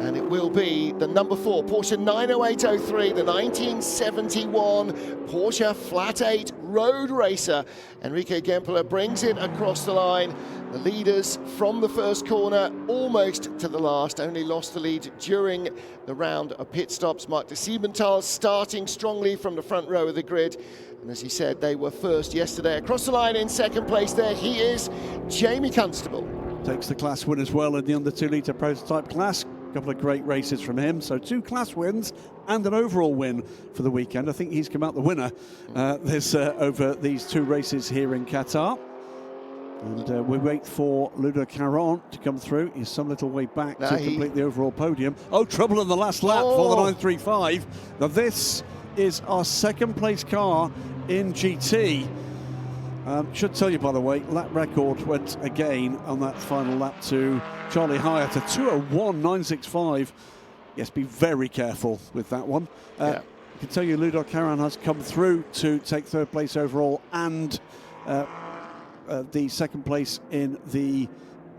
And it will be the number 4 Porsche 90803, the 1971 Porsche Flat 8 Road Racer. Henrique Gemperle brings it across the line. The leaders from the first corner almost to the last, only lost the lead during the round of pit stops. Marc de Sibenthal starting strongly from the front row of the grid. And as he said, they were first yesterday. Across the line in second place there, he is Jamy Constable. Takes the class win as well in the under 2 litre prototype class. A couple of great races from him. So 2 class wins and an overall win for the weekend. I think he's come out the winner over these 2 races here in Qatar. And we wait for Ludovic Caron to come through. He's some little way back to complete the overall podium. Oh, trouble in the last lap for the 935. Now this is our second place car in GT. Should tell you, by the way, lap record went again on that final lap to Charlie Hyett, a 2:01.965. Yes, be very careful with that one. I can tell you Ludovic Caron has come through to take 3rd place overall and the 2nd place in the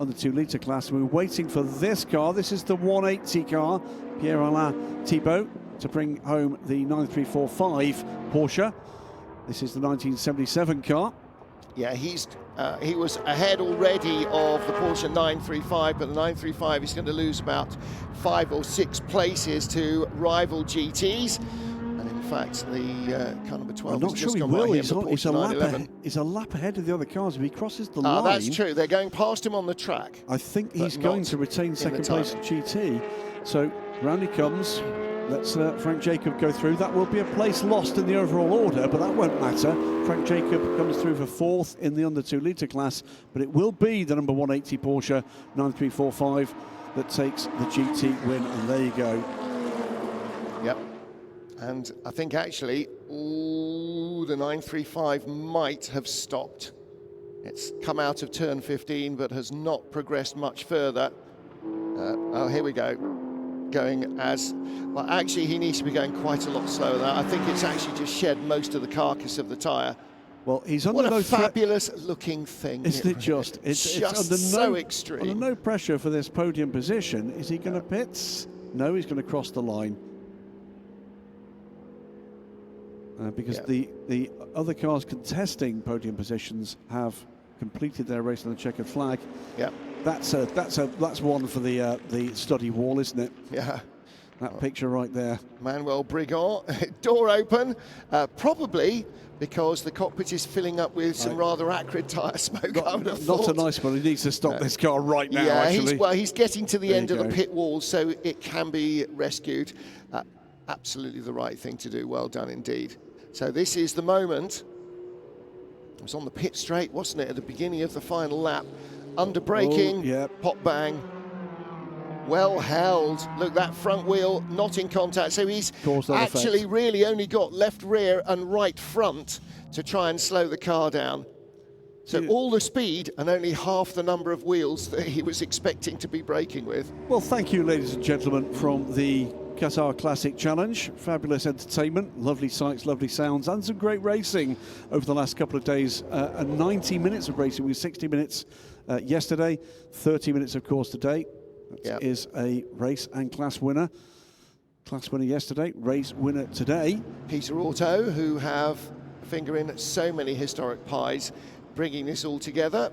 under 2 litre class. We're waiting for this car. This is the 180 car, Pierre-Alain Thibault, to bring home the 9345 Porsche. This is the 1977 car. Yeah, he was ahead already of the Porsche 935, but the 935 is going to lose about 5 or 6 places to rival GTs. And in fact, the car number 12 I'm not sure he will. He's a lap ahead of the other cars. If he crosses the line... That's true. They're going past him on the track. I think he's going to retain second place at GT. So round he comes. Let's Frank Jacob go through. That will be a place lost in the overall order, but that won't matter. Frank Jacob comes through for 4th in the under 2 litre class, but it will be the number 180 Porsche 9345 that takes the GT win, and there you go. Yep. And I think actually, the 935 might have stopped. It's come out of turn 15, but has not progressed much further. Oh, here we go. Going as well, actually he needs to be going quite a lot slower than that. I think it's actually just shed most of the carcass of the tyre. Well, he's under no fabulous looking thing, isn't it? Just it's under so extreme. Under no pressure for this podium position. Is he going to pits? No, he's going to cross the line because the other cars contesting podium positions have completed their race on the checkered flag. Yeah. That's one for the study wall, isn't it? Yeah. That picture right there. Manuel Brigant, door open, probably because the cockpit is filling up with some rather acrid tyre smoke. Not a nice one. He needs to stop this car right now. Yeah, actually. He's getting to the end of the pit wall, so it can be rescued. Absolutely the right thing to do. Well done indeed. So this is the moment. It was on the pit straight, wasn't it, at the beginning of the final lap? Under braking, pop bang, well held. Look, that front wheel not in contact, so he's actually really only got left rear and right front to try and slow the car down. So all the speed and only half the number of wheels that he was expecting to be braking with. Well, thank you, ladies and gentlemen, from the Qatar Classic Challenge. Fabulous entertainment, lovely sights, lovely sounds, and some great racing over the last couple of days. And 90 minutes of racing with 60 minutes yesterday, 30 minutes, of course, today. That is a race and class winner. Class winner yesterday, race winner today. Peter Auto, who have a finger in so many historic pies, bringing this all together.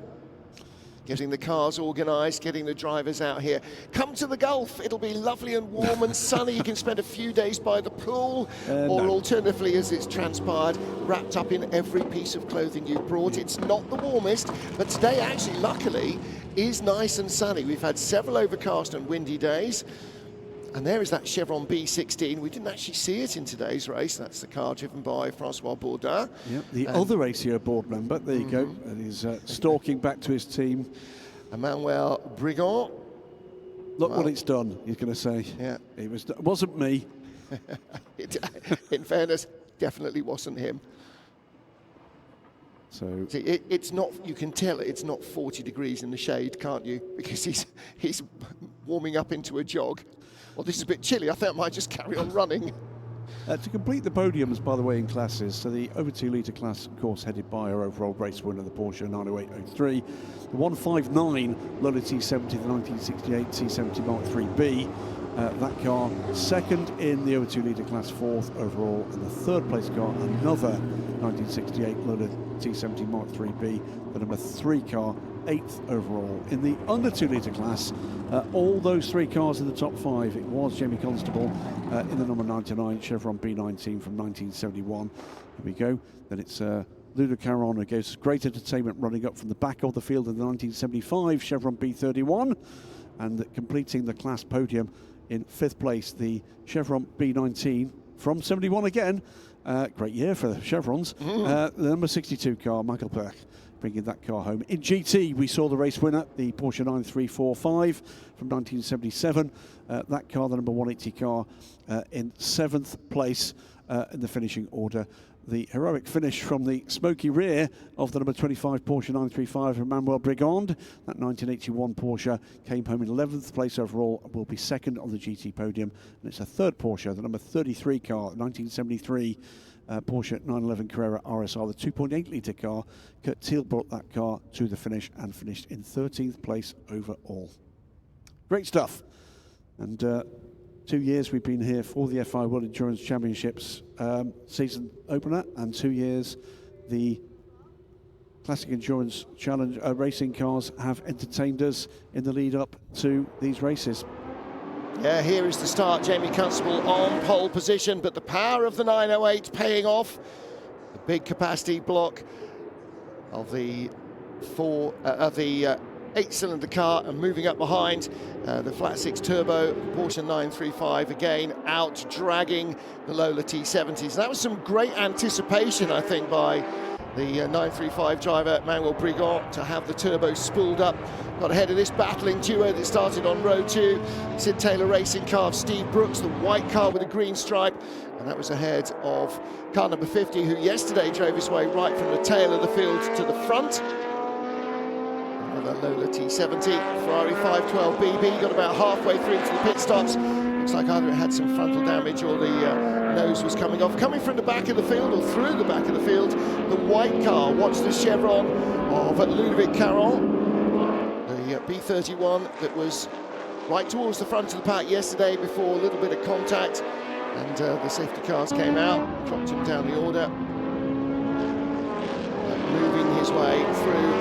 Getting the cars organised, getting the drivers out here. Come to the Gulf, it'll be lovely and warm and sunny. You can spend a few days by the pool, or alternatively, as it's transpired, wrapped up in every piece of clothing you've brought. It's not the warmest, but today actually, luckily, is nice and sunny. We've had several overcast and windy days. And there is that Chevron B19. We didn't actually see it in today's race. That's the car driven by Francois Bourdin. Yep, the other ACO board member. There you go. And he's stalking back to his team. Emmanuel Brigant. Look what it's done, he's going to say. Yeah. It wasn't me. In fairness, definitely wasn't him. So see, it's not, you can tell it's not 40 degrees in the shade, can't you? Because he's warming up into a jog. Well, this is a bit chilly. I think I might just carry on running. To complete the podiums, by the way, in classes, so the over 2 litre class, of course, headed by our overall race winner, the Porsche 90803, the 159 Lola T70, the 1968 T70 Mark IIIB, That car second in the over 2 litre class, fourth overall, and the third place car, another 1968 Lola T70 Mark 3B, the number 3 car, 8th overall. In the under 2 litre class, all those 3 cars in the top 5, it was Jamy Constable in the number 99 Chevron B19 from 1971. Here we go. Then it's Ludovic Caron, who gives great entertainment running up from the back of the field in the 1975 Chevron B31, and completing the class podium in 5th place, the Chevron B19 from 71 again. Great year for the Chevrons. The number 62 car, Michael Berg, bringing that car home. In GT, we saw the race winner, the Porsche 9345 from 1977. That car, the number 180 car, in 7th place in the finishing order. The heroic finish from the smoky rear of the number 25 Porsche 935 from Manuel Brigand. That 1981 Porsche came home in 11th place overall and will be second on the GT podium. And it's a third Porsche, the number 33 car, 1973 Porsche 911 Carrera RSR, the 2.8 litre car. Kurt Thiel brought that car to the finish and finished in 13th place overall. Great stuff. And 2 years we've been here for the FI World Endurance Championships season opener, and 2 years the Classic Endurance Challenge racing cars have entertained us in the lead up to these races. Yeah, here is the start. Jamy Constable on pole position, but the power of the 908 paying off. The big capacity block of the 8-cylinder car, and moving up behind the flat 6 turbo Porsche 935 again, out dragging the Lola T70s. That was some great anticipation, I think, by the 935 driver Manuel Brigand to have the turbo spooled up. Got ahead of this battling duo that started on row 2. Sid Taylor racing car of Steve Brooks, the white car with a green stripe, and that was ahead of car number 50, who yesterday drove his way right from the tail of the field to the front. Another Lola T70, Ferrari 512 BB, got about halfway through to the pit stops. Looks like either it had some frontal damage or the nose was coming off. Coming from the back of the field, or through the back of the field, the white car. Watch the Chevron of Ludovic Caron, the B31 that was right towards the front of the pack yesterday before a little bit of contact, and the safety cars came out, dropped him down the order. Moving his way through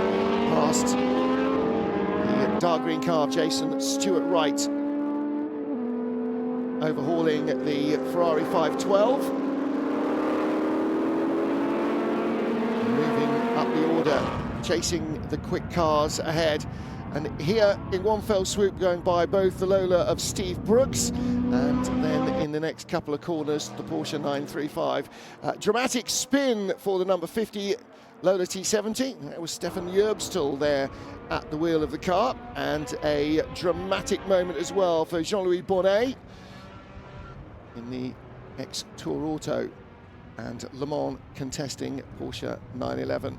past the dark green car of Jason Stewart Wright, overhauling the Ferrari 512. Moving up the order, chasing the quick cars ahead. And here, in one fell swoop, going by both the Lola of Steve Brooks, and then in the next couple of corners, the Porsche 935. Dramatic spin for the number 50 Lola T70. That was Stefan Yerbstel there at the wheel of the car, and a dramatic moment as well for Jean-Louis Bonnet in the ex-Tour Auto and Le Mans contesting Porsche 911.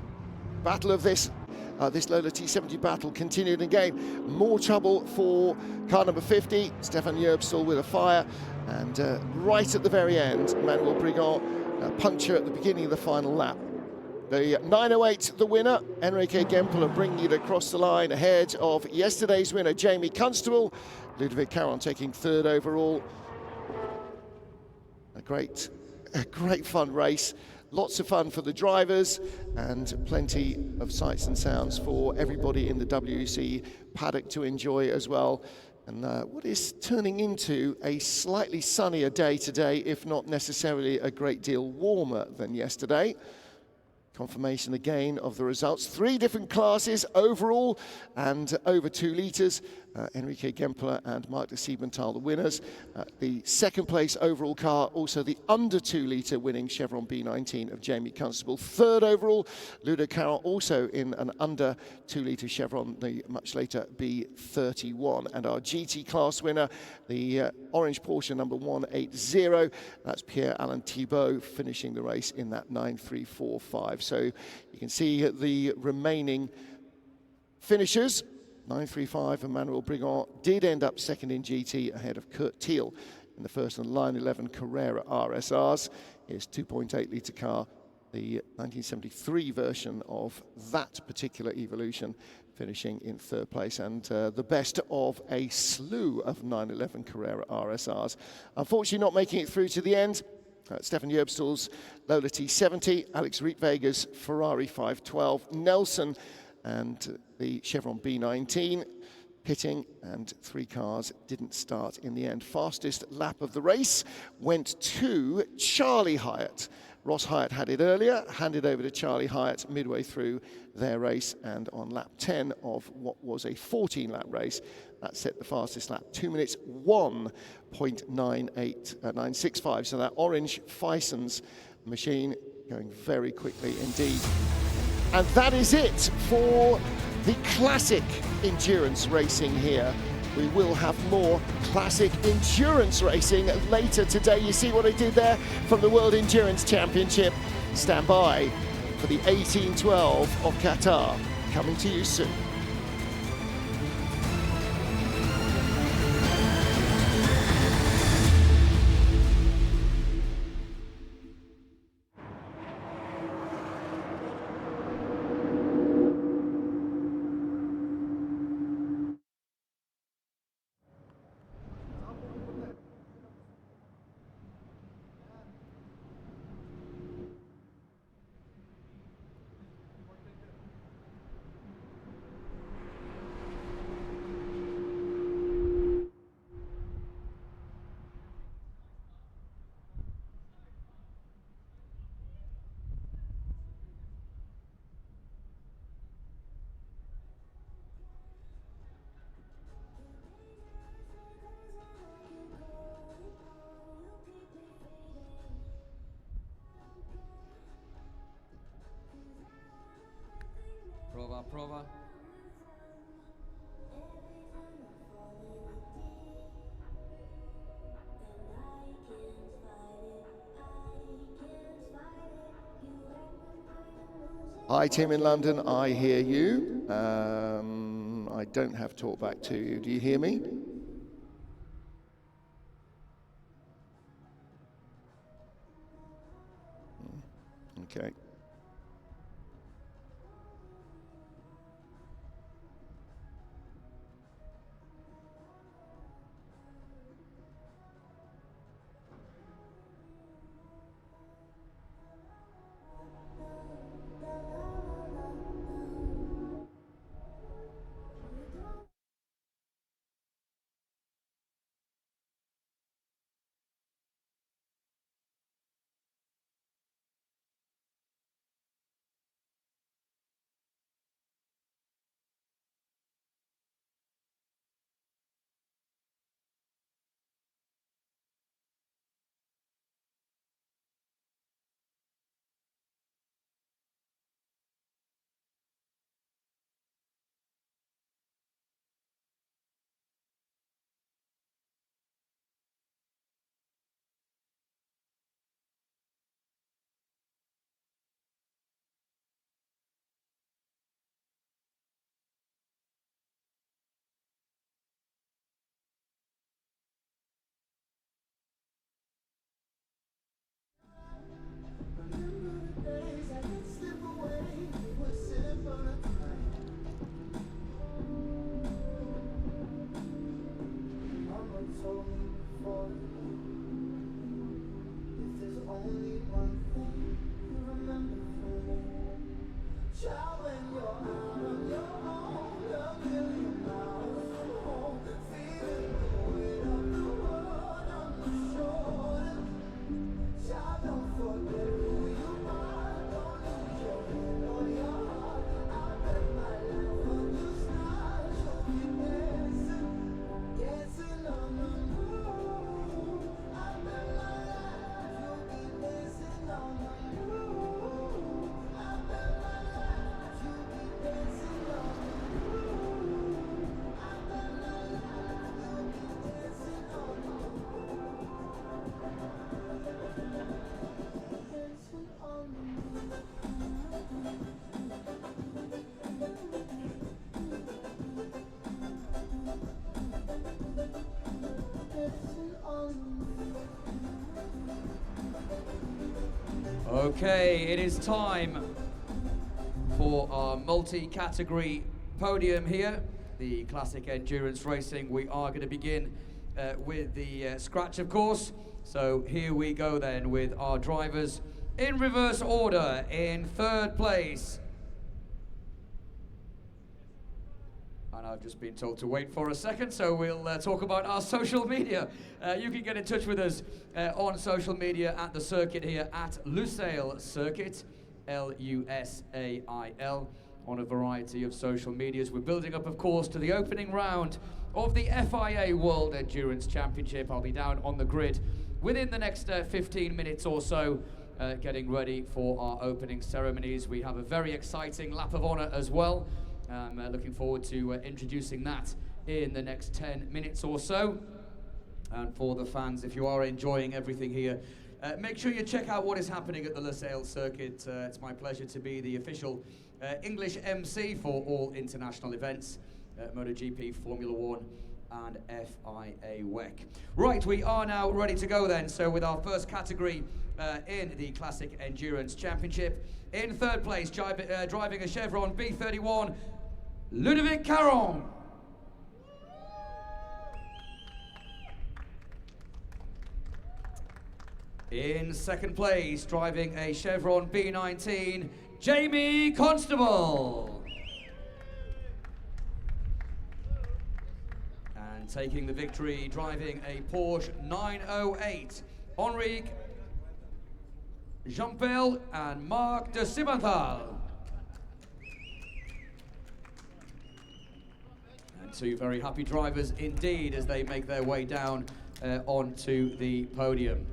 Battle of this Lola T70 battle continued again. More trouble for car number 50, Stefan Yerbstel with a fire, and right at the very end, Manuel Brigand, a puncture at the beginning of the final lap. The 908, the winner, Henrique Gemperle, bringing it across the line ahead of yesterday's winner, Jamy Constable. Ludovic Caron taking 3rd overall. A great fun race. Lots of fun for the drivers, and plenty of sights and sounds for everybody in the WEC paddock to enjoy as well. And what is turning into a slightly sunnier day today, if not necessarily a great deal warmer than yesterday. Confirmation again of the results. 3 different classes overall and over 2 litres. Henrique Gemperle and Marc de Sibenthal, the winners. The 2nd place overall car, also the under 2 litre winning Chevron B19 of Jamy Constable. 3rd overall, Ludovic Caron, also in an under 2 litre Chevron, the much later B31. And our GT class winner, the orange Porsche number 180, that's Pierre-Alain Thibault, finishing the race in that 9345. So you can see the remaining finishers. 935 and Manuel Brigand did end up 2nd in GT ahead of Kurt Thiel in the first and line 11 Carrera RSRs. His 2.8 litre car, the 1973 version of that particular evolution, finishing in third place, and the best of a slew of 911 Carrera RSRs. Unfortunately not making it through to the end. Stefan Yerbstal's Lola T70, Alex Rietweger's Ferrari 512, Nelson and the Chevron B19 pitting, and 3 cars didn't start in the end. Fastest lap of the race went to Charlie Hyett. Ross Hyett had it earlier, handed over to Charlie Hyett midway through their race, and on lap 10 of what was a 14-lap race, that set the fastest lap, 2 minutes 1.965. So that orange Fison's machine going very quickly indeed. And that is it for the classic endurance racing here. We will have more classic endurance racing later today. You see what I did there from the World Endurance Championship. Stand by for the 1812 of Qatar, coming to you soon. Prova. Hi, Tim in London, I hear you. I don't have talk back to you. Do you hear me? Okay. Okay, it is time for our multi-category Podium here, the Classic Endurance Racing. We are going to begin with the scratch, of course. So here we go then with our drivers in reverse order. In third place, and I've just been told to wait for a second, so we'll talk about our social media. You can get in touch with us on social media at the circuit here at Lusail Circuit, Lusail, on a variety of social medias. We're building up, of course, to the opening round of the FIA World Endurance Championship. I'll be down on the grid within the next 15 minutes or so, getting ready for our opening ceremonies. We have a very exciting lap of honour as well. I'm looking forward to introducing that in the next 10 minutes or so. And for the fans, if you are enjoying everything here, make sure you check out what is happening at the Lusail Circuit. It's my pleasure to be the official English MC for all international events, MotoGP, Formula One, and FIA WEC. Right, we are now ready to go then. So with our first category in the Classic Endurance Championship, in third place, driving a Chevron B31, Ludovic Caron. In second place, driving a Chevron B19, Jamy Constable. And taking the victory, driving a Porsche 908, Henrique Gemperle and Marc de Sibenthal. And two very happy drivers indeed as they make their way down onto the podium.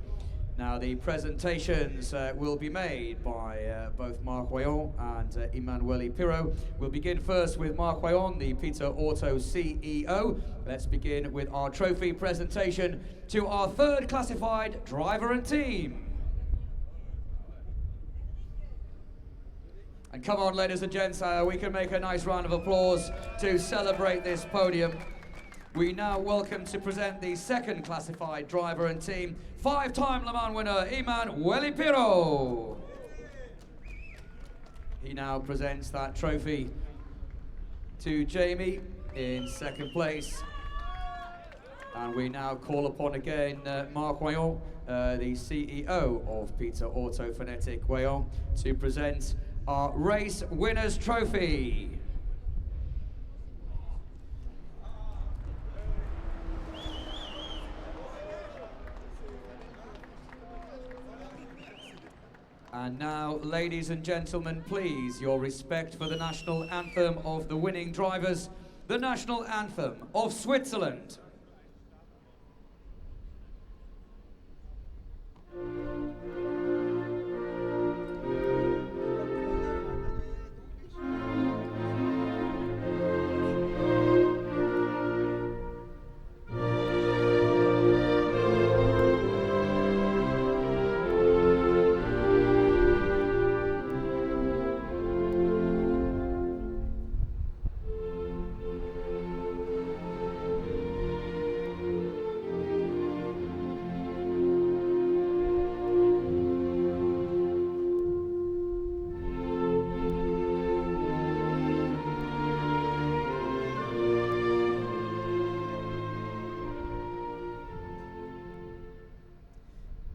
Now the presentations will be made by both Marc Wayon and Emmanuel Pirot. We'll begin first with Marc Wayon, the Peter Auto CEO. Let's begin with our trophy presentation to our third classified driver and team. And come on, ladies and gents, we can make a nice round of applause to celebrate this podium. We now welcome to present the second classified driver and team, five-time Le Mans winner, Emmanuel Pirot. He now presents that trophy to Jamy in second place. And we now call upon again Marc Wayon, the CEO of Peter Auto Phonetic Wayon, to present our race winners trophy. And now, ladies and gentlemen, please, your respect for the national anthem of the winning drivers, the national anthem of Switzerland.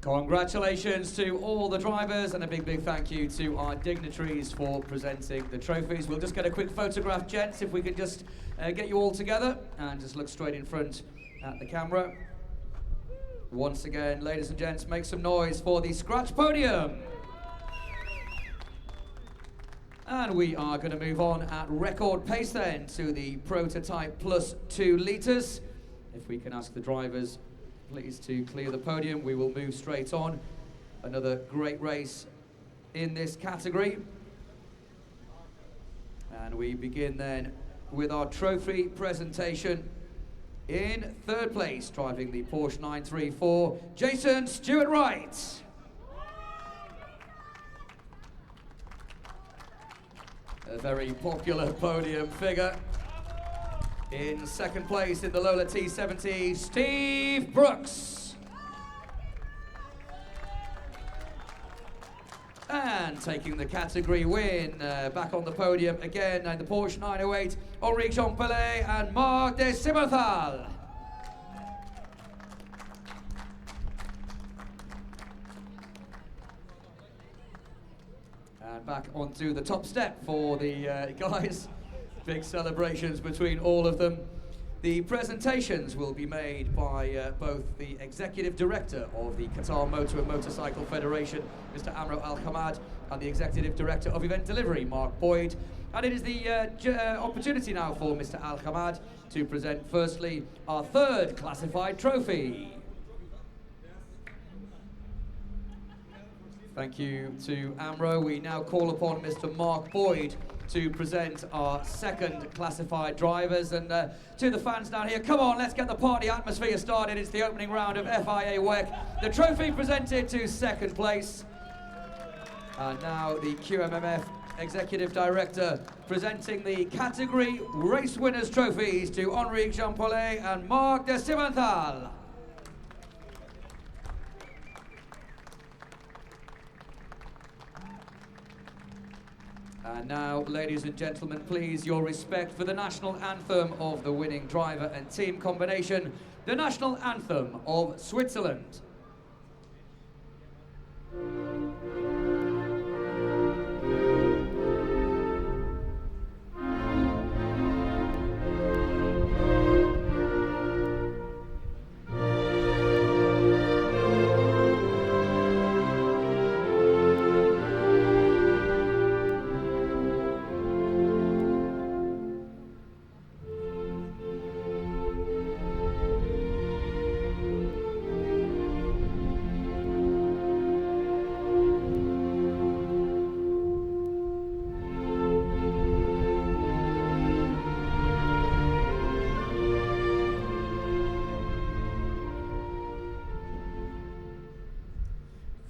Congratulations to all the drivers, and a big thank you to our dignitaries for presenting the trophies. We'll just get a quick photograph, gents, if we can just get you all together and just look straight in front at the camera. Once again, ladies and gents, make some noise for the scratch podium. And we are going to move on at record pace then to the prototype plus 2 litres. If we can ask the drivers please to clear the podium, we will move straight on. Another great race in this category. And we begin then with our trophy presentation. In third place, driving the Porsche 934, Jason Stewart Wright. A very popular podium figure. In second place in the Lola T70, Steve Brooks. And and taking the category win. Back on the podium again, the Porsche 908, Henrique Gemperle and Marc de Sibenthal. And back onto the top step for the guys. Big celebrations between all of them. The presentations will be made by both the Executive Director of the Qatar Motor and Motorcycle Federation, Mr. Amro Al-Hamad, and the Executive Director of Event Delivery, Mark Boyd. And it is the opportunity now for Mr. Al-Hamad to present firstly our third classified trophy. Thank you to Amro. We now call upon Mr. Mark Boyd to present our second classified drivers. And to the fans down here, come on, let's get the party atmosphere started. It's the opening round of FIA WEC. The trophy presented to second place. And now the QMMF Executive Director presenting the category race winners trophies to Henrique Gemperle and Marc de Sibenthal. And now, ladies and gentlemen, please, your respect for the national anthem of the winning driver and team combination, the national anthem of Switzerland.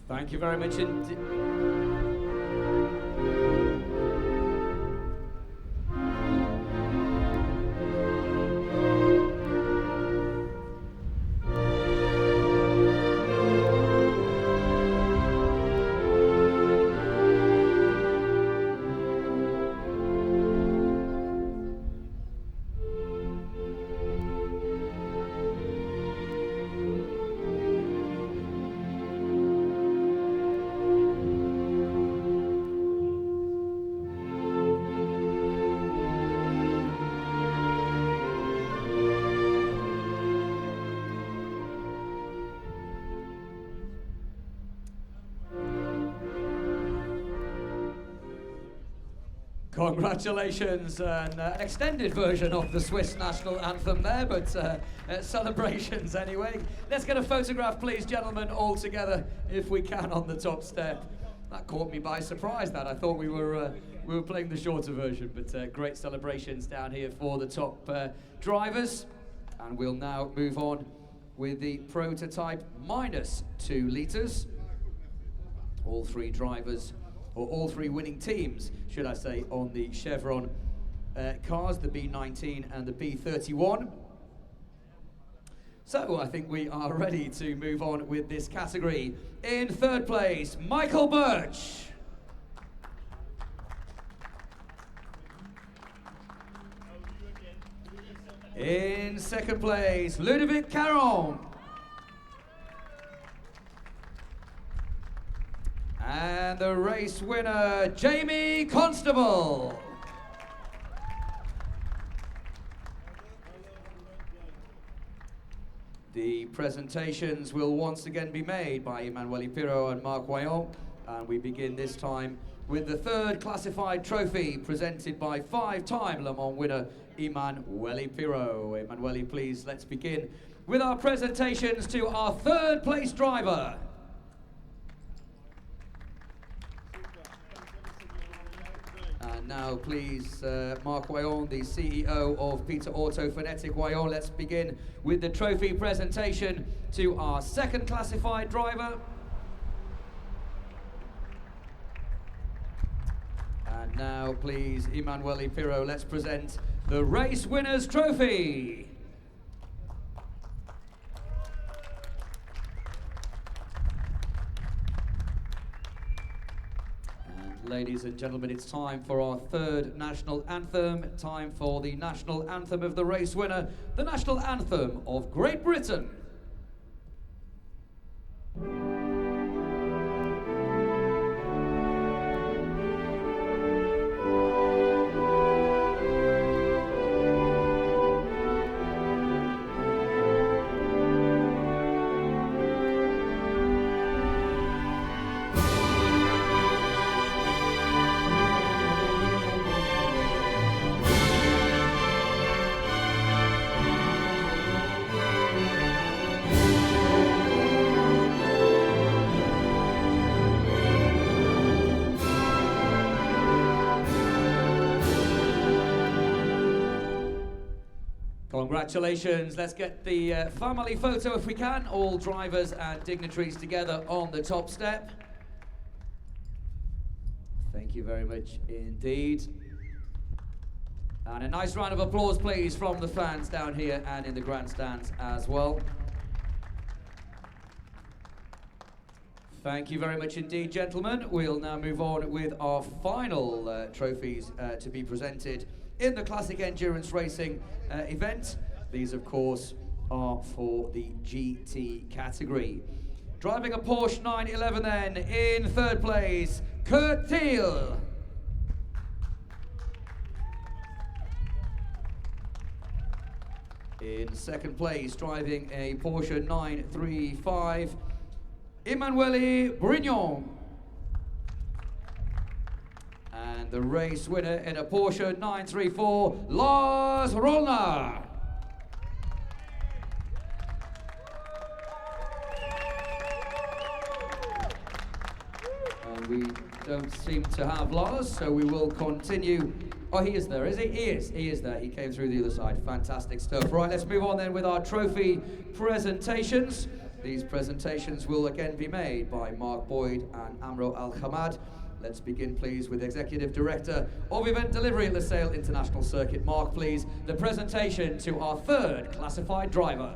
Thank you very much indeed. Congratulations, an extended version of the Swiss national anthem there, but celebrations anyway. Let's get a photograph, please, gentlemen, all together, if we can, on the top step. That caught me by surprise, that. I thought we were playing the shorter version, but great celebrations down here for the top drivers. And we'll now move on with the prototype -2 litres. All three drivers, or all three winning teams, should I say, on the Chevron cars, the B19 and the B31. So I think we are ready to move on with this category. In third place, Michael Birch. In second place, Ludovic Caron. And the race winner, Jamy Constable. The presentations will once again be made by Emmanuel Pirot and Marc Wayon, and we begin this time with the third classified trophy presented by five-time Le Mans winner Emmanuel Pirot. Emmanuel, please, let's begin with our presentations to our third place driver. And now, please, Marc Wayon, the CEO of Peter Auto Phonetic Wayon. Let's begin with the trophy presentation to our second classified driver. And now, please, Emmanuel Pirot, let's present the race winners trophy. Ladies and gentlemen, it's time for our third national anthem. Time for the national anthem of the race winner, the national anthem of Great Britain. Congratulations. Let's get the family photo if we can. All drivers and dignitaries together on the top step. Thank you very much indeed. And a nice round of applause, please, from the fans down here and in the grandstands as well. Thank you very much indeed, gentlemen. We'll now move on with our final trophies to be presented in the Classic Endurance Racing event. These, of course, are for the GT category. Driving a Porsche 911 then, in third place, Kurt Thiel. In second place, driving a Porsche 935, Emmanuel Brignon. And the race winner in a Porsche 934, Lars Rollner. And we don't seem to have Lars, so we will continue. Oh, he is there, is he? He is there. He came through the other side. Fantastic stuff. Right, let's move on then with our trophy presentations. These presentations will again be made by Mark Boyd and Amro Al-Hamad. Let's begin, please, with Executive Director of Event Delivery at Lusail International Circuit. Mark, please, the presentation to our third classified driver.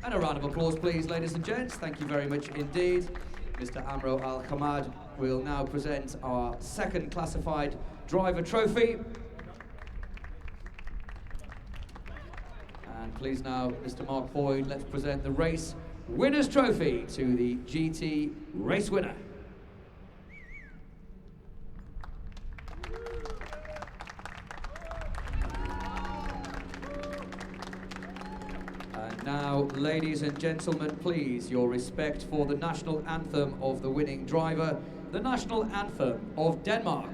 And a round of applause, please, ladies and gents. Thank you very much indeed. Mr. Amro Al-Hamad will now present our second classified driver trophy. And please now, Mr. Mark Boyd, let's present the race winner's trophy to the GT race winner. And now, ladies and gentlemen, please, your respect for the national anthem of the winning driver, the national anthem of Denmark.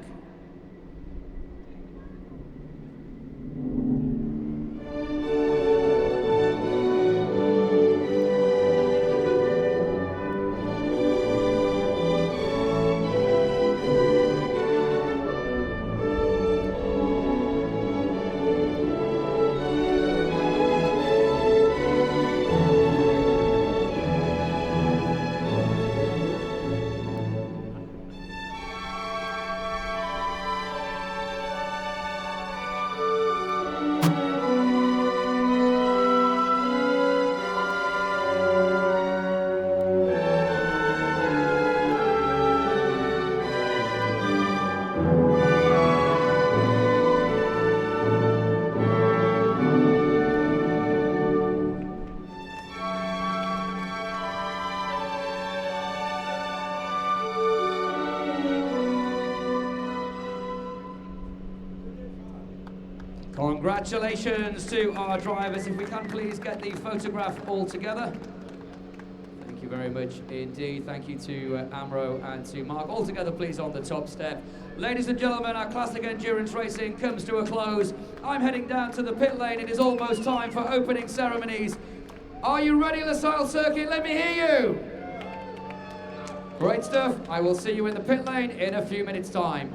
Congratulations to our drivers. If we can please get the photograph all together. Thank you very much indeed. Thank you to Amro and to Mark. All together please on the top step. Ladies and gentlemen, our Classic Endurance Racing comes to a close. I'm heading down to the pit lane. It is almost time for opening ceremonies. Are you ready, Lusail Circuit? Let me hear you. Great stuff. I will see you in the pit lane in a few minutes' time.